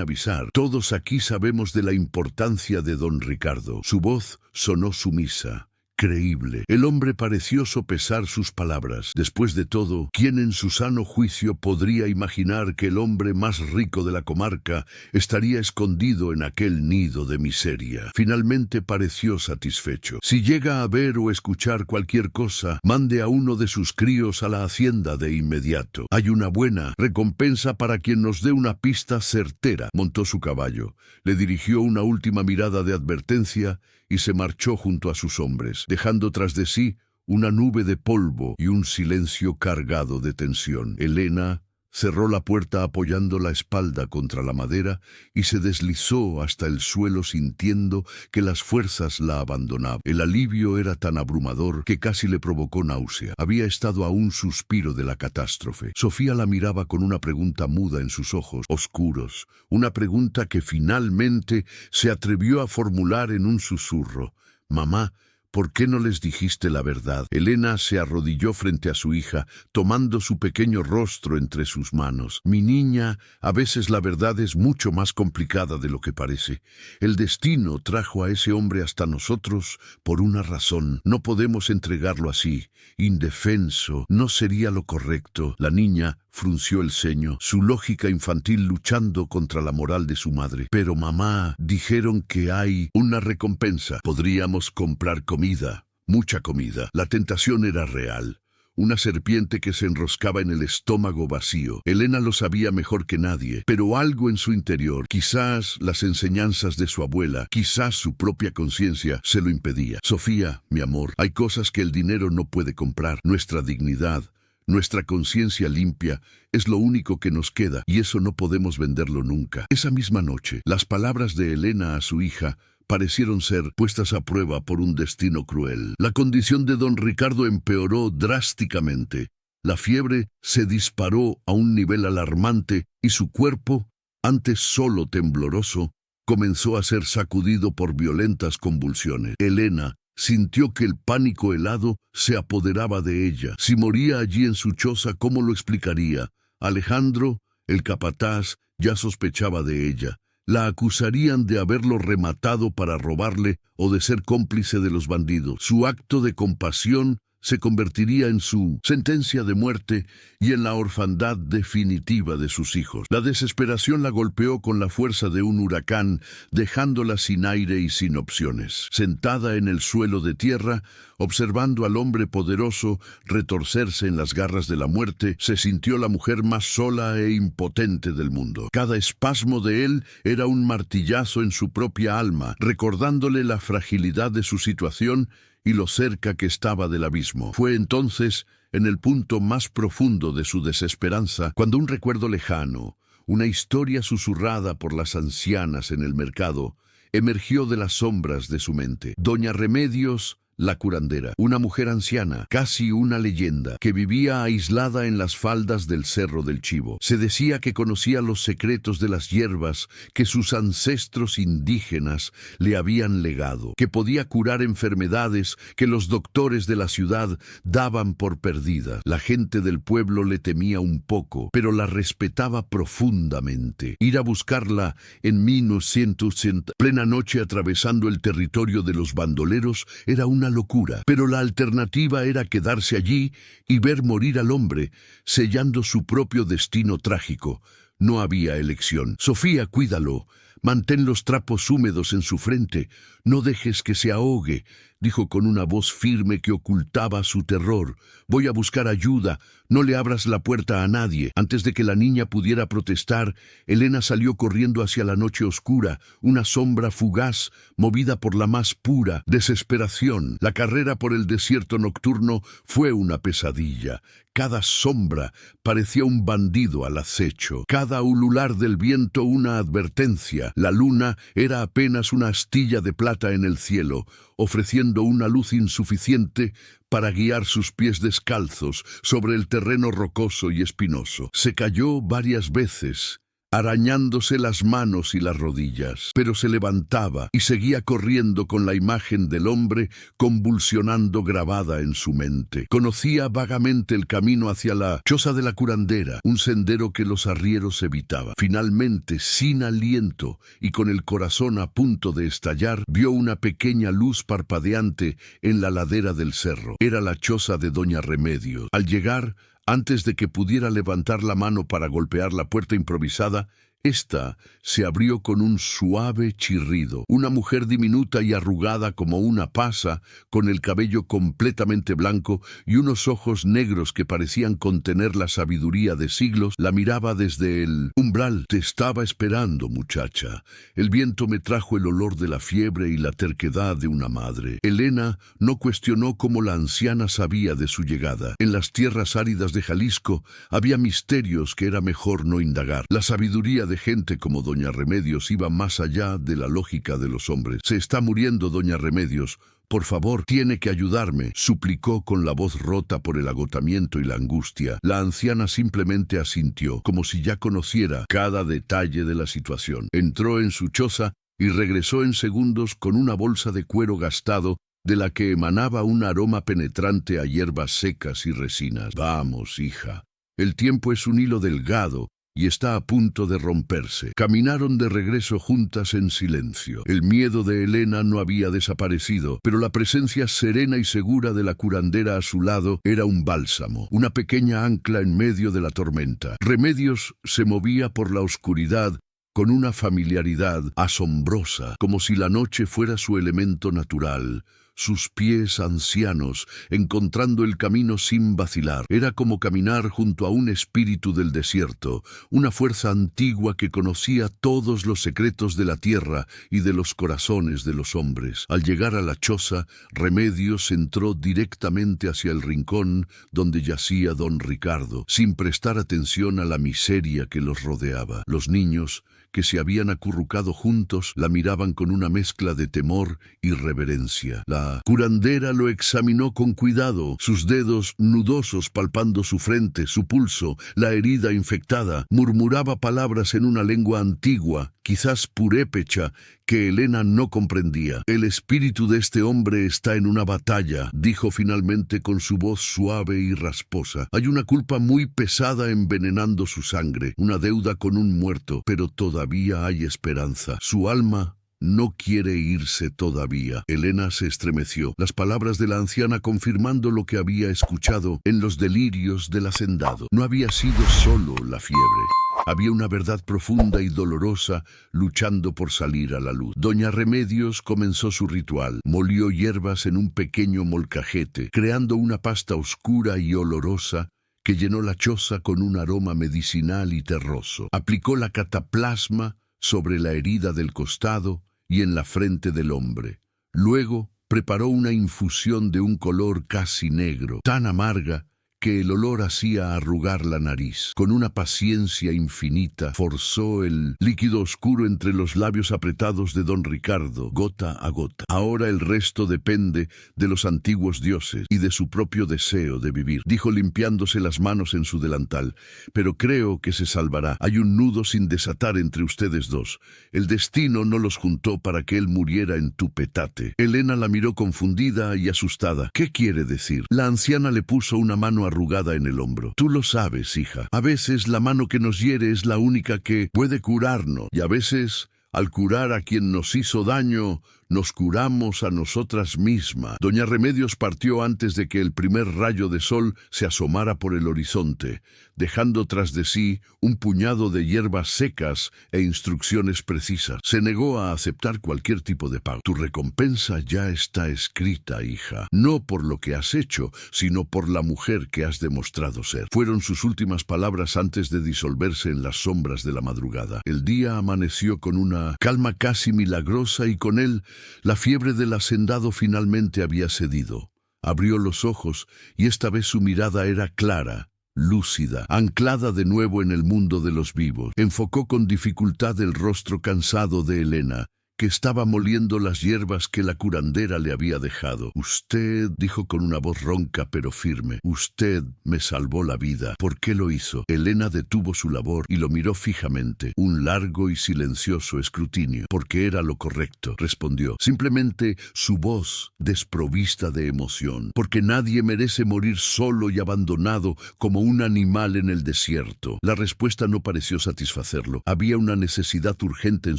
avisar. Todos aquí sabemos de la importancia de don Ricardo». Su voz sonó sumisa, creíble. El hombre pareció sopesar sus palabras. Después de todo, ¿quién en su sano juicio podría imaginar que el hombre más rico de la comarca estaría escondido en aquel nido de miseria? Finalmente pareció satisfecho. «Si llega a ver o escuchar cualquier cosa, mande a uno de sus críos a la hacienda de inmediato. Hay una buena recompensa para quien nos dé una pista certera». Montó su caballo, le dirigió una última mirada de advertencia y se marchó junto a sus hombres, dejando tras de sí una nube de polvo y un silencio cargado de tensión. Elena cerró la puerta apoyando la espalda contra la madera y se deslizó hasta el suelo sintiendo que las fuerzas la abandonaban. El alivio era tan abrumador que casi le provocó náusea. Había estado a un suspiro de la catástrofe. Sofía la miraba con una pregunta muda en sus ojos oscuros, una pregunta que finalmente se atrevió a formular en un susurro. «Mamá, ¿por qué no les dijiste la verdad?». Elena se arrodilló frente a su hija, tomando su pequeño rostro entre sus manos. «Mi niña, a veces la verdad es mucho más complicada de lo que parece. El destino trajo a ese hombre hasta nosotros por una razón. No podemos entregarlo así, indefenso. No sería lo correcto». La niña frunció el ceño, su lógica infantil luchando contra la moral de su madre. «Pero mamá, dijeron que hay una recompensa. Podríamos comprar comida, mucha comida». La tentación era real. Una serpiente que se enroscaba en el estómago vacío. Elena lo sabía mejor que nadie, pero algo en su interior, quizás las enseñanzas de su abuela, quizás su propia conciencia, se lo impedía. «Sofía, mi amor, hay cosas que el dinero no puede comprar. Nuestra dignidad, nuestra conciencia limpia es lo único que nos queda, y eso no podemos venderlo nunca». Esa misma noche, las palabras de Elena a su hija parecieron ser puestas a prueba por un destino cruel. La condición de don Ricardo empeoró drásticamente. La fiebre se disparó a un nivel alarmante y su cuerpo, antes solo tembloroso, comenzó a ser sacudido por violentas convulsiones. Elena sintió que el pánico helado se apoderaba de ella. Si moría allí en su choza, ¿cómo lo explicaría? Alejandro, El capataz ya sospechaba de ella. La acusarían de haberlo rematado para robarle o de ser cómplice de los bandidos. Su acto de compasión se convertiría en su sentencia de muerte y en la orfandad definitiva de sus hijos. La desesperación la golpeó con la fuerza de un huracán, dejándola sin aire y sin opciones. Sentada en el suelo de tierra, observando al hombre poderoso retorcerse en las garras de la muerte, se sintió la mujer más sola e impotente del mundo. Cada espasmo de él era un martillazo en su propia alma, recordándole la fragilidad de su situación y lo cerca que estaba del abismo. Fue entonces, en el punto más profundo de su desesperanza, cuando un recuerdo lejano, una historia susurrada por las ancianas en el mercado, emergió de las sombras de su mente. Doña Remedios, la curandera, una mujer anciana, casi una leyenda, que vivía aislada en las faldas del Cerro del Chivo. Se decía que conocía los secretos de las hierbas que sus ancestros indígenas le habían legado, que podía curar enfermedades que los doctores de la ciudad daban por perdidas. La gente del pueblo le temía un poco, pero la respetaba profundamente. Ir a buscarla en 1900, plena noche atravesando el territorio de los bandoleros, era una locura, pero la alternativa era quedarse allí y ver morir al hombre, sellando su propio destino trágico. No había elección. Sofía, cuídalo. Mantén los trapos húmedos en su frente. No dejes que se ahogue, dijo con una voz firme que ocultaba su terror. Voy a buscar ayuda. No le abras la puerta a nadie. Antes de que la niña pudiera protestar, Elena salió corriendo hacia la noche oscura, una sombra fugaz, movida por la más pura desesperación. La carrera por el desierto nocturno fue una pesadilla. Cada sombra parecía un bandido al acecho. Cada ulular del viento una advertencia. La luna era apenas una astilla de plata en el cielo, ofreciendo una luz insuficiente para guiar sus pies descalzos sobre el terreno rocoso y espinoso. Se cayó varias veces, arañándose las manos y las rodillas, pero se levantaba y seguía corriendo con la imagen del hombre convulsionando grabada en su mente. Conocía vagamente el camino hacia la choza de la curandera, un sendero que los arrieros evitaban. Finalmente, sin aliento y con el corazón a punto de estallar, vio una pequeña luz parpadeante en la ladera del cerro. Era la choza de Doña Remedios. Al llegar, antes de que pudiera levantar la mano para golpear la puerta improvisada, ésta se abrió con un suave chirrido. Una mujer diminuta y arrugada como una pasa, con el cabello completamente blanco y unos ojos negros que parecían contener la sabiduría de siglos, la miraba desde el umbral. Te estaba esperando, muchacha. El viento me trajo el olor de la fiebre y la terquedad de una madre. Elena no cuestionó cómo la anciana sabía de su llegada. En las tierras áridas de Jalisco había misterios que era mejor no indagar. La sabiduría de gente como Doña Remedios iba más allá de la lógica de los hombres. Se está muriendo Doña Remedios. Por favor, tiene que ayudarme, suplicó con la voz rota por el agotamiento y la angustia. La anciana simplemente asintió, como si ya conociera cada detalle de la situación. Entró en su choza y regresó en segundos con una bolsa de cuero gastado de la que emanaba un aroma penetrante a hierbas secas y resinas. Vamos, hija. El tiempo es un hilo delgado y está a punto de romperse. Caminaron de regreso juntas en silencio. El miedo de Elena no había desaparecido, pero la presencia serena y segura de la curandera a su lado era un bálsamo, una pequeña ancla en medio de la tormenta. Remedios se movía por la oscuridad con una familiaridad asombrosa, como si la noche fuera su elemento natural. Sus pies ancianos, encontrando el camino sin vacilar. Era como caminar junto a un espíritu del desierto, una fuerza antigua que conocía todos los secretos de la tierra y de los corazones de los hombres. Al llegar a la choza, Remedios entró directamente hacia el rincón donde yacía don Ricardo, sin prestar atención a la miseria que los rodeaba. Los niños, que se habían acurrucado juntos, la miraban con una mezcla de temor y reverencia. La curandera lo examinó con cuidado, sus dedos nudosos palpando su frente, su pulso, la herida infectada. Murmuraba palabras en una lengua antigua quizás purépecha, que Elena no comprendía. El espíritu de este hombre está en una batalla, dijo finalmente con su voz suave y rasposa. Hay una culpa muy pesada envenenando su sangre, una deuda con un muerto, pero todavía hay esperanza. Su alma no quiere irse todavía. Elena se estremeció, las palabras de la anciana confirmando lo que había escuchado en los delirios del hacendado. No había sido solo la fiebre. Había una verdad profunda y dolorosa luchando por salir a la luz. Doña Remedios comenzó su ritual. Molió hierbas en un pequeño molcajete, creando una pasta oscura y olorosa que llenó la choza con un aroma medicinal y terroso. Aplicó la cataplasma sobre la herida del costado y en la frente del hombre. Luego preparó una infusión de un color casi negro, tan amarga que el olor hacía arrugar la nariz. Con una paciencia infinita, forzó el líquido oscuro entre los labios apretados de don Ricardo, gota a gota. Ahora el resto depende de los antiguos dioses y de su propio deseo de vivir, dijo limpiándose las manos en su delantal. Pero creo que se salvará. Hay un nudo sin desatar entre ustedes dos. El destino no los juntó para que él muriera en tu petate. Elena la miró confundida y asustada. ¿Qué quiere decir? La anciana le puso una mano arrugada en el hombro. Tú lo sabes, hija. A veces la mano que nos hiere es la única que puede curarnos. Y a veces, al curar a quien nos hizo daño, nos curamos a nosotras mismas. Doña Remedios partió antes de que el primer rayo de sol se asomara por el horizonte, dejando tras de sí un puñado de hierbas secas e instrucciones precisas. Se negó a aceptar cualquier tipo de pago. Tu recompensa ya está escrita, hija, no por lo que has hecho, sino por la mujer que has demostrado ser. Fueron sus últimas palabras antes de disolverse en las sombras de la madrugada. El día amaneció con una calma casi milagrosa y con él la fiebre del hacendado finalmente había cedido. Abrió los ojos y esta vez su mirada era clara, lúcida, anclada de nuevo en el mundo de los vivos. Enfocó con dificultad el rostro cansado de Elena, que estaba moliendo las hierbas que la curandera le había dejado. Usted, dijo con una voz ronca pero firme, usted me salvó la vida. ¿Por qué lo hizo? Elena detuvo su labor y lo miró fijamente. Un largo y silencioso escrutinio. Porque era lo correcto, respondió. Simplemente su voz desprovista de emoción. Porque nadie merece morir solo y abandonado como un animal en el desierto. La respuesta no pareció satisfacerlo. Había una necesidad urgente en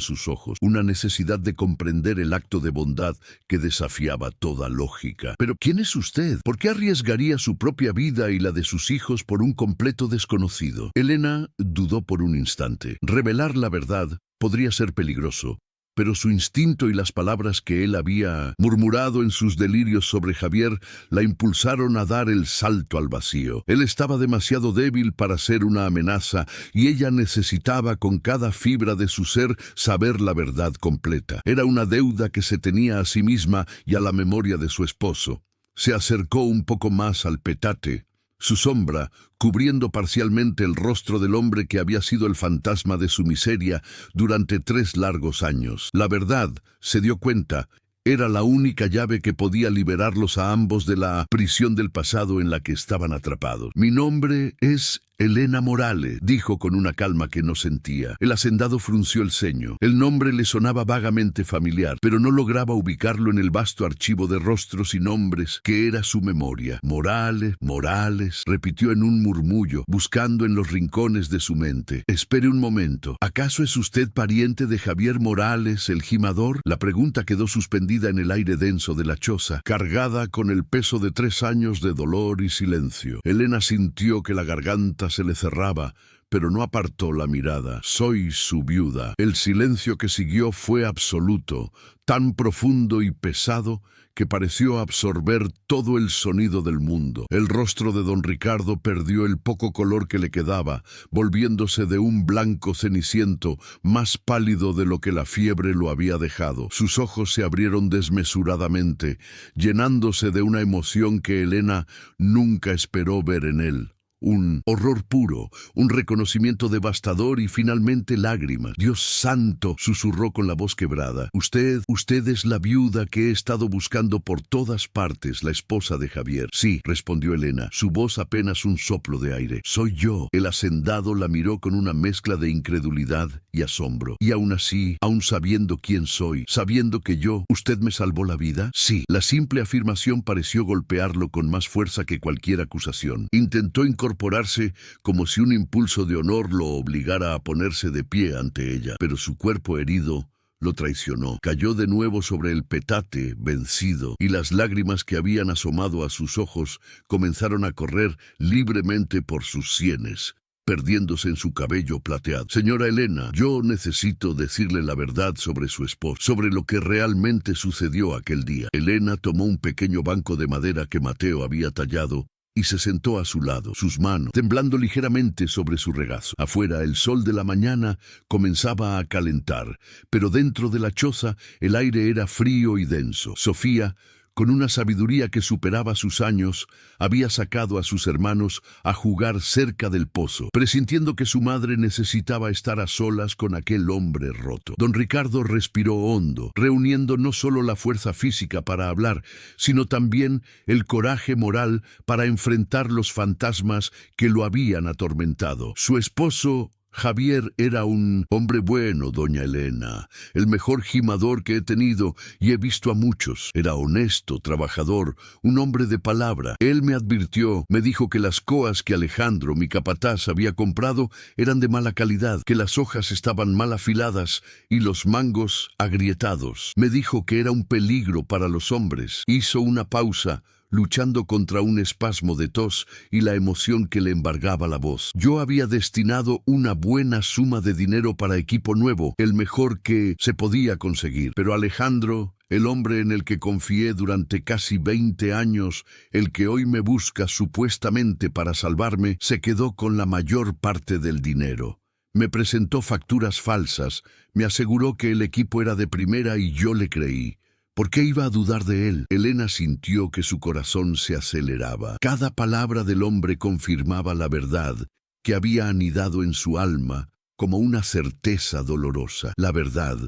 sus ojos, una necesidad de comprender el acto de bondad que desafiaba toda lógica. Pero ¿quién es usted? ¿Por qué arriesgaría su propia vida y la de sus hijos por un completo desconocido? Elena dudó por un instante. Revelar la verdad podría ser peligroso, pero su instinto y las palabras que él había murmurado en sus delirios sobre Javier la impulsaron a dar el salto al vacío. Él estaba demasiado débil para ser una amenaza y ella necesitaba con cada fibra de su ser saber la verdad completa. Era una deuda que se tenía a sí misma y a la memoria de su esposo. Se acercó un poco más al petate, su sombra cubriendo parcialmente el rostro del hombre que había sido el fantasma de su miseria durante 3 largos años. La verdad, se dio cuenta, era la única llave que podía liberarlos a ambos de la prisión del pasado en la que estaban atrapados. Mi nombre es Elena Morales, dijo con una calma que no sentía. El hacendado frunció el ceño. El nombre le sonaba vagamente familiar, pero no lograba ubicarlo en el vasto archivo de rostros y nombres que era su memoria. Morales, Morales, repitió en un murmullo, buscando en los rincones de su mente. Espere un momento. ¿Acaso es usted pariente de Javier Morales, el gimador? La pregunta quedó suspendida en el aire denso de la choza, cargada con el peso de 3 años de dolor y silencio. Elena sintió que la garganta se le cerraba, pero no apartó la mirada. Soy su viuda. El silencio que siguió fue absoluto, tan profundo y pesado que pareció absorber todo el sonido del mundo. El rostro de don Ricardo perdió el poco color que le quedaba, volviéndose de un blanco ceniciento, más pálido de lo que la fiebre lo había dejado. Sus ojos se abrieron desmesuradamente, llenándose de una emoción que Elena nunca esperó ver en él. un horror puro, un reconocimiento devastador y finalmente lágrimas. «Dios santo», susurró con la voz quebrada. Usted es la viuda que he estado buscando por todas partes, la esposa de Javier». «Sí», respondió Elena, su voz apenas un soplo de aire. «Soy yo». El hacendado la miró con una mezcla de incredulidad y asombro. «Y aún así, aún sabiendo quién soy, sabiendo que usted me salvó la vida?» «Sí». La simple afirmación pareció golpearlo con más fuerza que cualquier acusación. Intentó incorporarse como si un impulso de honor lo obligara a ponerse de pie ante ella, pero su cuerpo herido lo traicionó. Cayó de nuevo sobre el petate, vencido, y las lágrimas que habían asomado a sus ojos comenzaron a correr libremente por sus sienes, perdiéndose en su cabello plateado. «Señora Elena, yo necesito decirle la verdad sobre su esposo, sobre lo que realmente sucedió aquel día». Elena tomó un pequeño banco de madera que Mateo había tallado y se sentó a su lado, sus manos temblando ligeramente sobre su regazo. Afuera, el sol de la mañana comenzaba a calentar, pero dentro de la choza el aire era frío y denso. Sofía, con una sabiduría que superaba sus años, había sacado a sus hermanos a jugar cerca del pozo, presintiendo que su madre necesitaba estar a solas con aquel hombre roto. Don Ricardo respiró hondo, reuniendo no solo la fuerza física para hablar, sino también el coraje moral para enfrentar los fantasmas que lo habían atormentado. Su esposo Javier era un hombre bueno, doña Elena, el mejor gimador que he tenido y he visto a muchos. Era honesto, trabajador, un hombre de palabra. Él me advirtió, me dijo que las coas que Alejandro, mi capataz, había comprado eran de mala calidad, que las hojas estaban mal afiladas y los mangos agrietados. Me dijo que era un peligro para los hombres. Hizo una pausa, luchando contra un espasmo de tos y la emoción que le embargaba la voz. Yo había destinado una buena suma de dinero para equipo nuevo, el mejor que se podía conseguir. Pero Alejandro, el hombre en el que confié durante casi 20 años, el que hoy me busca supuestamente para salvarme, se quedó con la mayor parte del dinero. Me presentó facturas falsas, me aseguró que el equipo era de primera y yo le creí. ¿Por qué iba a dudar de él? Elena sintió que su corazón se aceleraba. Cada palabra del hombre confirmaba la verdad que había anidado en su alma como una certeza dolorosa. La verdad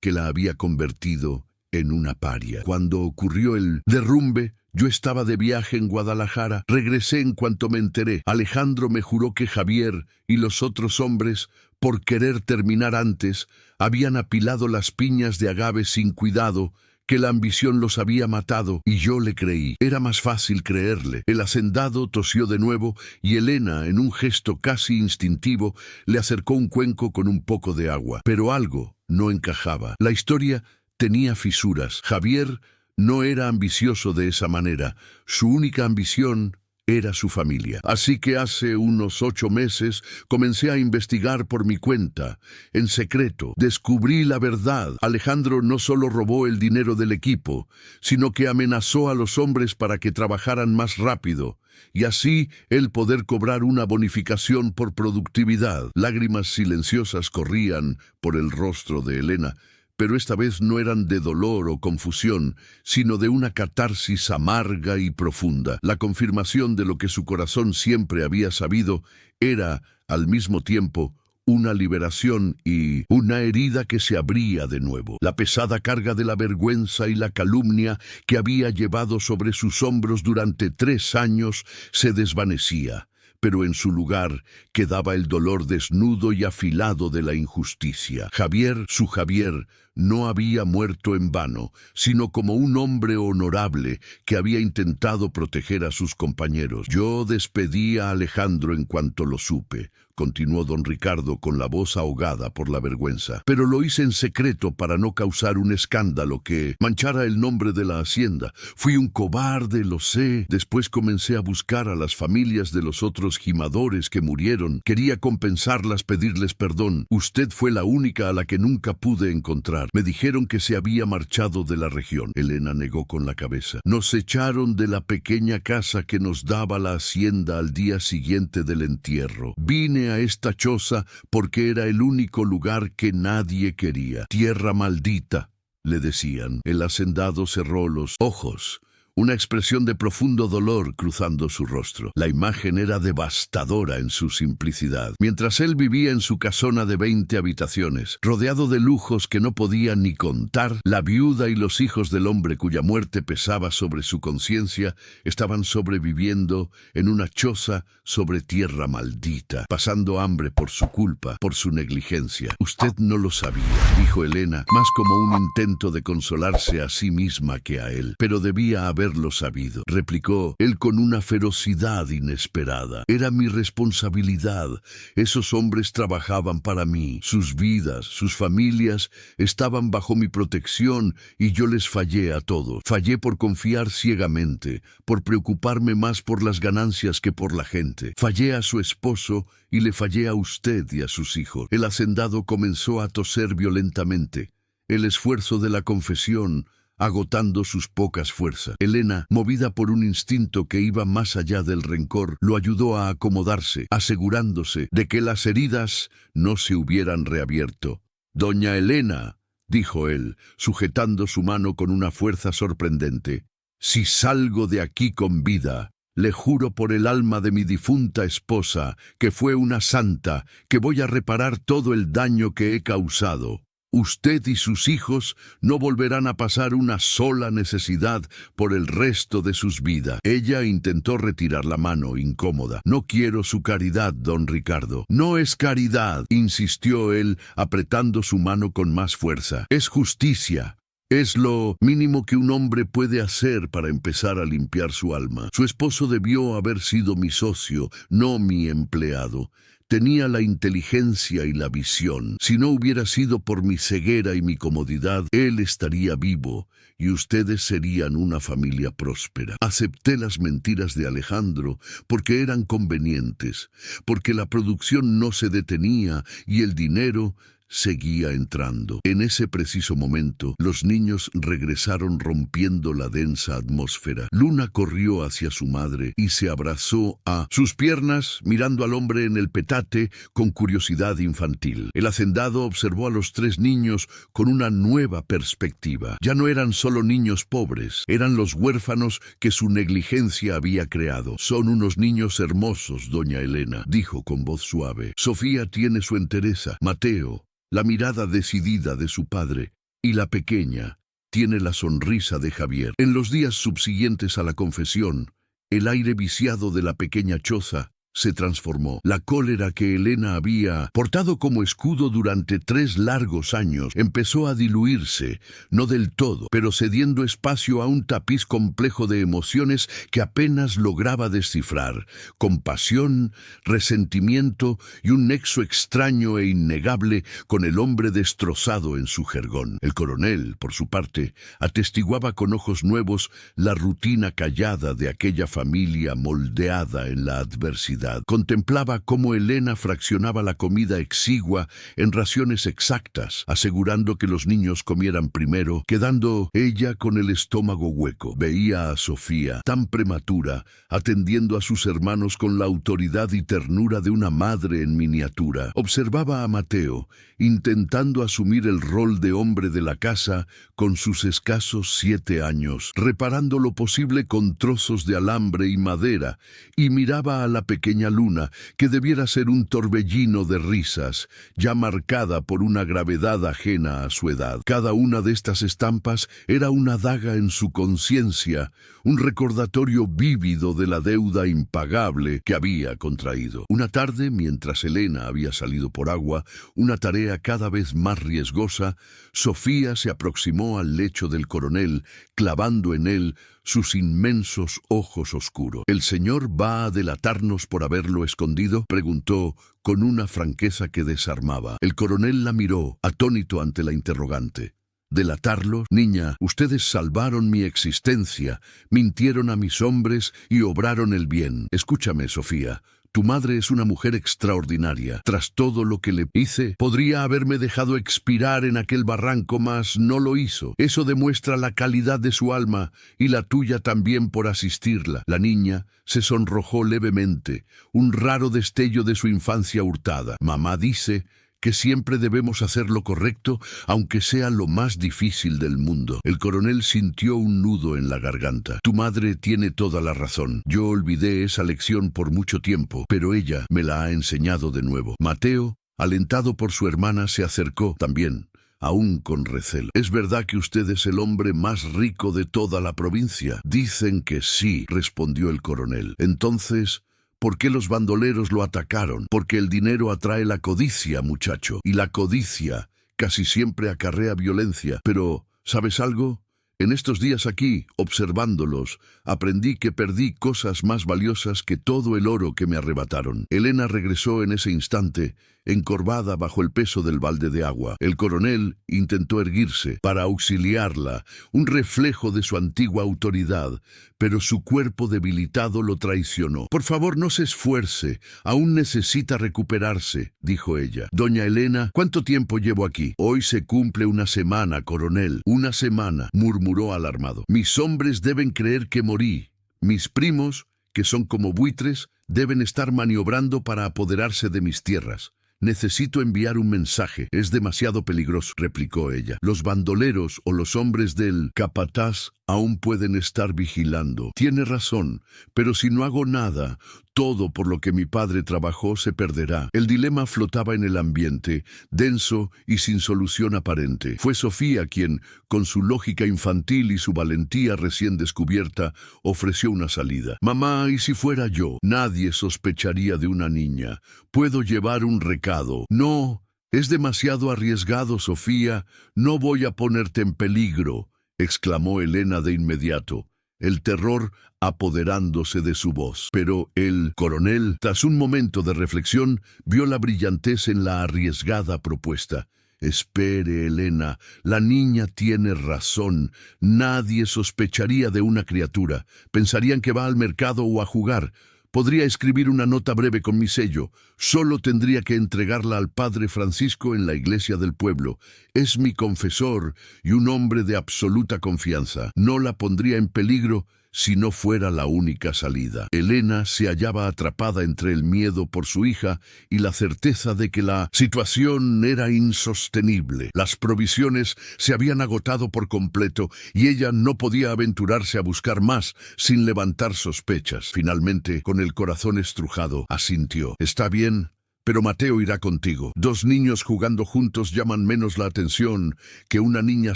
que la había convertido en una paria. Cuando ocurrió el derrumbe, yo estaba de viaje en Guadalajara. Regresé en cuanto me enteré. Alejandro me juró que Javier y los otros hombres, por querer terminar antes, habían apilado las piñas de agave sin cuidado, que la ambición los había matado, y yo le creí. Era más fácil creerle. El hacendado tosió de nuevo y Elena, en un gesto casi instintivo, le acercó un cuenco con un poco de agua. Pero algo no encajaba. La historia tenía fisuras. Javier no era ambicioso de esa manera. Su única ambición era su familia. Así que hace unos 8 meses comencé a investigar por mi cuenta. En secreto, descubrí la verdad. Alejandro no solo robó el dinero del equipo, sino que amenazó a los hombres para que trabajaran más rápido, y así él poder cobrar una bonificación por productividad. Lágrimas silenciosas corrían por el rostro de Elena, pero esta vez no eran de dolor o confusión, sino de una catarsis amarga y profunda. La confirmación de lo que su corazón siempre había sabido era, al mismo tiempo, una liberación y una herida que se abría de nuevo. La pesada carga de la vergüenza y la calumnia que había llevado sobre sus hombros durante 3 años se desvanecía, pero en su lugar quedaba el dolor desnudo y afilado de la injusticia. Javier, su Javier, no había muerto en vano, sino como un hombre honorable que había intentado proteger a sus compañeros. Yo despedí a Alejandro en cuanto lo supe, continuó don Ricardo con la voz ahogada por la vergüenza. Pero lo hice en secreto para no causar un escándalo que manchara el nombre de la hacienda. Fui un cobarde, lo sé. Después comencé a buscar a las familias de los otros gimadores que murieron. Quería compensarlas, pedirles perdón. Usted fue la única a la que nunca pude encontrar. Me dijeron que se había marchado de la región. Elena negó con la cabeza. Nos echaron de la pequeña casa que nos daba la hacienda al día siguiente del entierro. Vine a esta choza porque era el único lugar que nadie quería. Tierra maldita, le decían. El hacendado cerró los ojos. una expresión de profundo dolor cruzando su rostro. La imagen era devastadora en su simplicidad. Mientras él vivía en su casona de 20 habitaciones, rodeado de lujos que no podía ni contar, la viuda y los hijos del hombre cuya muerte pesaba sobre su conciencia estaban sobreviviendo en una choza sobre tierra maldita, pasando hambre por su culpa, por su negligencia. Usted no lo sabía, dijo Elena, más como un intento de consolarse a sí misma que a él. Pero debía haberlo sabido, replicó él con una ferocidad inesperada. Era mi responsabilidad. Esos hombres trabajaban para mí. Sus vidas, sus familias estaban bajo mi protección y yo les fallé a todos. Fallé por confiar ciegamente, por preocuparme más por las ganancias que por la gente. Fallé a su esposo y le fallé a usted y a sus hijos. El hacendado comenzó a toser violentamente. El esfuerzo de la confesión, agotando sus pocas fuerzas. Elena, movida por un instinto que iba más allá del rencor, lo ayudó a acomodarse, asegurándose de que las heridas no se hubieran reabierto. «Doña Elena», dijo él, sujetando su mano con una fuerza sorprendente, «si salgo de aquí con vida, le juro por el alma de mi difunta esposa, que fue una santa, que voy a reparar todo el daño que he causado. Usted y sus hijos no volverán a pasar una sola necesidad por el resto de sus vidas». Ella intentó retirar la mano, incómoda. «No quiero su caridad, don Ricardo». «No es caridad», insistió él, apretando su mano con más fuerza. «Es justicia. Es lo mínimo que un hombre puede hacer para empezar a limpiar su alma. Su esposo debió haber sido mi socio, no mi empleado. Tenía la inteligencia y la visión. Si no hubiera sido por mi ceguera y mi comodidad, él estaría vivo y ustedes serían una familia próspera. Acepté las mentiras de Alejandro porque eran convenientes, porque la producción no se detenía y el dinero seguía entrando. En ese preciso momento, los niños regresaron rompiendo la densa atmósfera. Luna corrió hacia su madre y se abrazó a sus piernas, mirando al hombre en el petate con curiosidad infantil. El hacendado observó a los 3 niños con una nueva perspectiva. Ya no eran solo niños pobres, eran los huérfanos que su negligencia había creado. «Son unos niños hermosos, doña Elena», dijo con voz suave. «Sofía tiene su entereza, Mateo la mirada decidida de su padre, y la pequeña tiene la sonrisa de Javier». En los días subsiguientes a la confesión, el aire viciado de la pequeña choza se transformó. La cólera que Elena había portado como escudo durante 3 largos años empezó a diluirse, no del todo, pero cediendo espacio a un tapiz complejo de emociones que apenas lograba descifrar: compasión, resentimiento y un nexo extraño e innegable con el hombre destrozado en su jergón. El coronel, por su parte, atestiguaba con ojos nuevos la rutina callada de aquella familia moldeada en la adversidad. Contemplaba cómo Elena fraccionaba la comida exigua en raciones exactas, asegurando que los niños comieran primero, quedando ella con el estómago hueco. Veía a Sofía, tan prematura, atendiendo a sus hermanos con la autoridad y ternura de una madre en miniatura. Observaba a Mateo, intentando asumir el rol de hombre de la casa con sus escasos 7 años, reparando lo posible con trozos de alambre y madera, y miraba a la pequeña Luna, que debiera ser un torbellino de risas, ya marcada por una gravedad ajena a su edad. Cada una de estas estampas era una daga en su conciencia, un recordatorio vívido de la deuda impagable que había contraído. Una tarde, mientras Elena había salido por agua, una tarea cada vez más riesgosa, Sofía se aproximó al lecho del coronel, clavando en él sus inmensos ojos oscuros. «¿El señor va a delatarnos por haberlo escondido?», preguntó con una franqueza que desarmaba. El coronel la miró, atónito ante la interrogante. «¿Delatarlo? Niña, ustedes salvaron mi existencia, mintieron a mis hombres y obraron el bien. Escúchame, Sofía. Tu madre es una mujer extraordinaria. Tras todo lo que le hice, podría haberme dejado expirar en aquel barranco, mas no lo hizo. Eso demuestra la calidad de su alma y la tuya también por asistirla». La niña se sonrojó levemente, un raro destello de su infancia hurtada. «Mamá dice que siempre debemos hacer lo correcto, aunque sea lo más difícil del mundo. El coronel sintió un nudo en la garganta. Tu madre tiene toda la razón. Yo olvidé esa lección por mucho tiempo, pero ella me la ha enseñado de nuevo. Mateo, alentado por su hermana, se acercó también, aún con recelo. ¿Es verdad que usted es el hombre más rico de toda la provincia? Dicen que sí, respondió el coronel. Entonces, ¿por qué los bandoleros lo atacaron? Porque el dinero atrae la codicia, muchacho, y la codicia casi siempre acarrea violencia. Pero, ¿sabes algo? En estos días aquí, observándolos, aprendí que perdí cosas más valiosas que todo el oro que me arrebataron. Elena regresó en ese instante, encorvada bajo el peso del balde de agua. El coronel intentó erguirse para auxiliarla, un reflejo de su antigua autoridad, pero su cuerpo debilitado lo traicionó. Por favor, no se esfuerce, aún necesita recuperarse, dijo ella. Doña Elena, ¿cuánto tiempo llevo aquí? Hoy se cumple una semana, coronel. Una semana, murmuró alarmado. Mis hombres deben creer que morí. Mis primos, que son como buitres, deben estar maniobrando para apoderarse de mis tierras. Necesito enviar un mensaje. Es demasiado peligroso, replicó ella. Los bandoleros o los hombres del capataz aún pueden estar vigilando. Tiene razón, pero si no hago nada, todo por lo que mi padre trabajó se perderá. El dilema flotaba en el ambiente, denso y sin solución aparente. Fue Sofía quien, con su lógica infantil y su valentía recién descubierta, ofreció una salida. Mamá, ¿y si fuera yo? Nadie sospecharía de una niña. ¿Puedo llevar un recado? No, es demasiado arriesgado, Sofía. No voy a ponerte en peligro, exclamó Elena de inmediato, el terror apoderándose de su voz. Pero el coronel, tras un momento de reflexión, vio la brillantez en la arriesgada propuesta. Espere, Elena, la niña tiene razón. Nadie sospecharía de una criatura. Pensarían que va al mercado o a jugar. Podría escribir una nota breve con mi sello. Solo tendría que entregarla al padre Francisco en la iglesia del pueblo. Es mi confesor y un hombre de absoluta confianza. No la pondría en peligro si no fuera la única salida. Elena se hallaba atrapada entre el miedo por su hija y la certeza de que la situación era insostenible. Las provisiones se habían agotado por completo y ella no podía aventurarse a buscar más sin levantar sospechas. Finalmente, con el corazón estrujado, asintió. «Está bien, pero Mateo irá contigo. Dos niños jugando juntos llaman menos la atención que una niña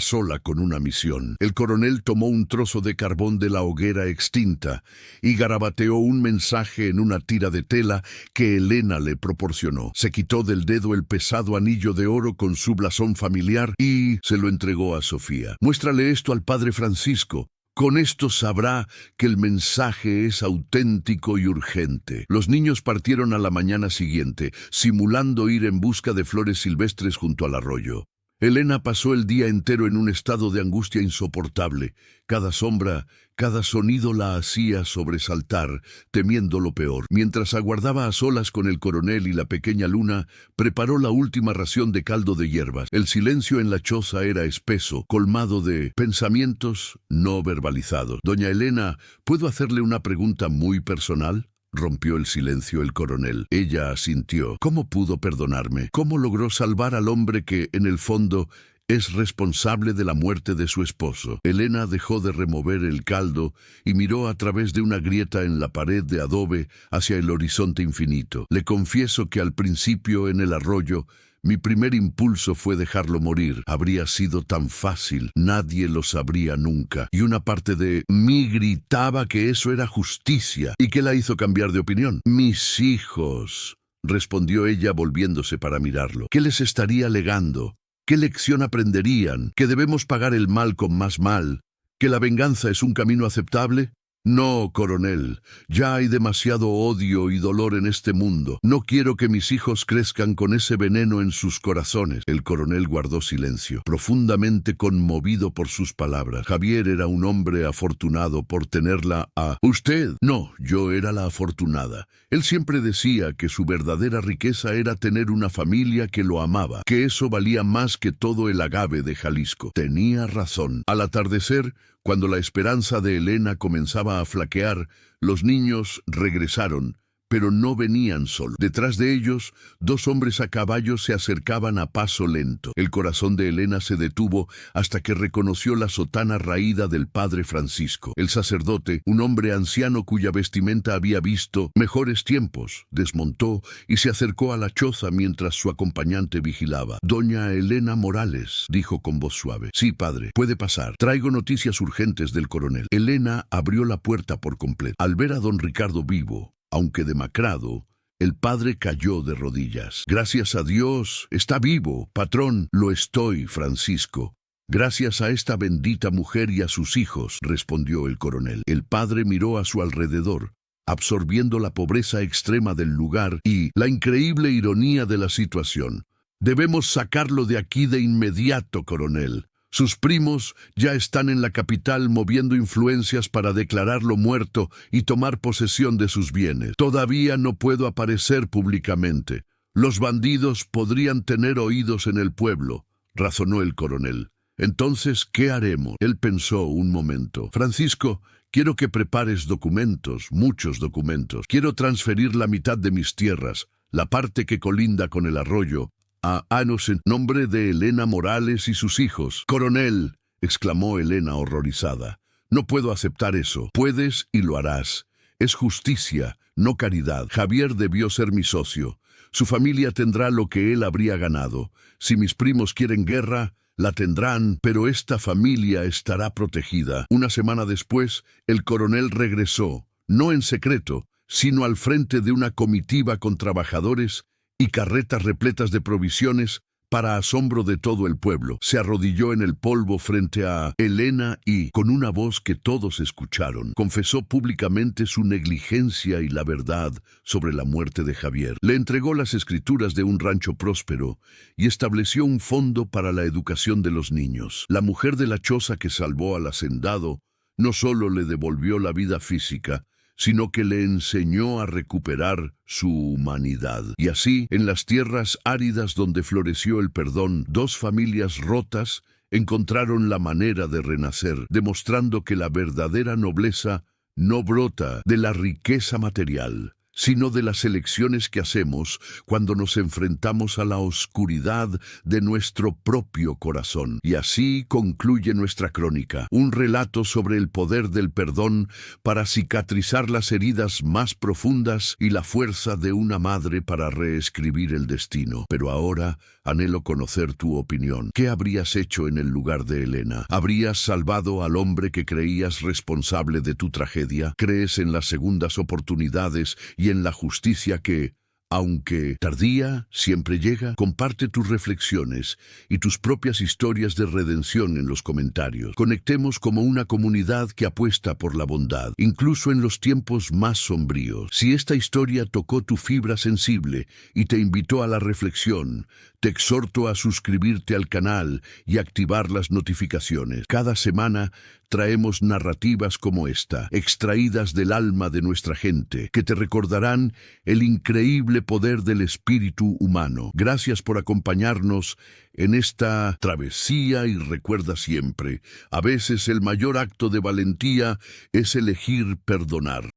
sola con una misión». El coronel tomó un trozo de carbón de la hoguera extinta y garabateó un mensaje en una tira de tela que Elena le proporcionó. Se quitó del dedo el pesado anillo de oro con su blasón familiar y se lo entregó a Sofía. «Muéstrale esto al padre Francisco. Con esto sabrá que el mensaje es auténtico y urgente». Los niños partieron a la mañana siguiente, simulando ir en busca de flores silvestres junto al arroyo. Elena pasó el día entero en un estado de angustia insoportable. Cada sombra, cada sonido la hacía sobresaltar, temiendo lo peor. Mientras aguardaba a solas con el coronel y la pequeña Luna, preparó la última ración de caldo de hierbas. El silencio en la choza era espeso, colmado de pensamientos no verbalizados. «Doña Elena, ¿puedo hacerle una pregunta muy personal?», rompió el silencio el coronel. Ella asintió. «¿Cómo pudo perdonarme? ¿Cómo logró salvar al hombre que, en el fondo, es responsable de la muerte de su esposo?» Elena dejó de remover el caldo y miró a través de una grieta en la pared de adobe hacia el horizonte infinito. «Le confieso que al principio, en el arroyo, mi primer impulso fue dejarlo morir. Habría sido tan fácil, nadie lo sabría nunca. Y una parte de mí gritaba que eso era justicia. ¿Y qué la hizo cambiar de opinión? Mis hijos», respondió ella volviéndose para mirarlo. «¿Qué les estaría legando? ¿Qué lección aprenderían? ¿Que debemos pagar el mal con más mal? ¿Que la venganza es un camino aceptable? No, coronel, ya hay demasiado odio y dolor en este mundo. No quiero que mis hijos crezcan con ese veneno en sus corazones». El coronel guardó silencio, profundamente conmovido por sus palabras. Javier era un hombre afortunado por tenerla a... «¿Usted?» «No, yo era la afortunada». Él siempre decía que su verdadera riqueza era tener una familia que lo amaba, que eso valía más que todo el agave de Jalisco. Tenía razón. Al atardecer, cuando la esperanza de Elena comenzaba a flaquear, los niños regresaron, pero no venían solos. Detrás de ellos, dos hombres a caballo se acercaban a paso lento. El corazón de Elena se detuvo hasta que reconoció la sotana raída del padre Francisco. El sacerdote, un hombre anciano cuya vestimenta había visto mejores tiempos, desmontó y se acercó a la choza mientras su acompañante vigilaba. «Doña Elena Morales», dijo con voz suave. «Sí, padre, puede pasar. Traigo noticias urgentes del coronel». Elena abrió la puerta por completo. Al ver a don Ricardo vivo, aunque demacrado, el padre cayó de rodillas. «Gracias a Dios, está vivo, patrón». «Lo estoy, Francisco. Gracias a esta bendita mujer y a sus hijos», respondió el coronel. El padre miró a su alrededor, absorbiendo la pobreza extrema del lugar y la increíble ironía de la situación. «Debemos sacarlo de aquí de inmediato, coronel. Sus primos ya están en la capital moviendo influencias para declararlo muerto y tomar posesión de sus bienes. Todavía no puedo aparecer públicamente. Los bandidos podrían tener oídos en el pueblo», razonó el coronel. «Entonces, ¿qué haremos?». Él pensó un momento. «Francisco, quiero que prepares documentos, muchos documentos. Quiero transferir la mitad de mis tierras, la parte que colinda con el arroyo, a Anos en nombre de Elena Morales y sus hijos». «Coronel», exclamó Elena horrorizada, «no puedo aceptar eso». «Puedes y lo harás. Es justicia, no caridad. Javier debió ser mi socio. Su familia tendrá lo que él habría ganado. Si mis primos quieren guerra, la tendrán, pero esta familia estará protegida». Una semana después, el coronel regresó, no en secreto, sino al frente de una comitiva con trabajadores y carretas repletas de provisiones, para asombro de todo el pueblo. Se arrodilló en el polvo frente a Elena y, con una voz que todos escucharon, confesó públicamente su negligencia y la verdad sobre la muerte de Javier. Le entregó las escrituras de un rancho próspero y estableció un fondo para la educación de los niños. La mujer de la choza que salvó al hacendado no solo le devolvió la vida física, sino que le enseñó a recuperar su humanidad. Y así, en las tierras áridas donde floreció el perdón, dos familias rotas encontraron la manera de renacer, demostrando que la verdadera nobleza no brota de la riqueza material, sino de las elecciones que hacemos cuando nos enfrentamos a la oscuridad de nuestro propio corazón. Y así concluye nuestra crónica, un relato sobre el poder del perdón para cicatrizar las heridas más profundas y la fuerza de una madre para reescribir el destino. Pero ahora anhelo conocer tu opinión. ¿Qué habrías hecho en el lugar de Elena? ¿Habrías salvado al hombre que creías responsable de tu tragedia? ¿Crees en las segundas oportunidades y en la justicia que, aunque tardía, siempre llega? Comparte tus reflexiones y tus propias historias de redención en los comentarios. Conectemos como una comunidad que apuesta por la bondad, incluso en los tiempos más sombríos. Si esta historia tocó tu fibra sensible y te invitó a la reflexión, te exhorto a suscribirte al canal y activar las notificaciones. Cada semana traemos narrativas como esta, extraídas del alma de nuestra gente, que te recordarán el increíble poder del espíritu humano. Gracias por acompañarnos en esta travesía y recuerda siempre, a veces el mayor acto de valentía es elegir perdonar.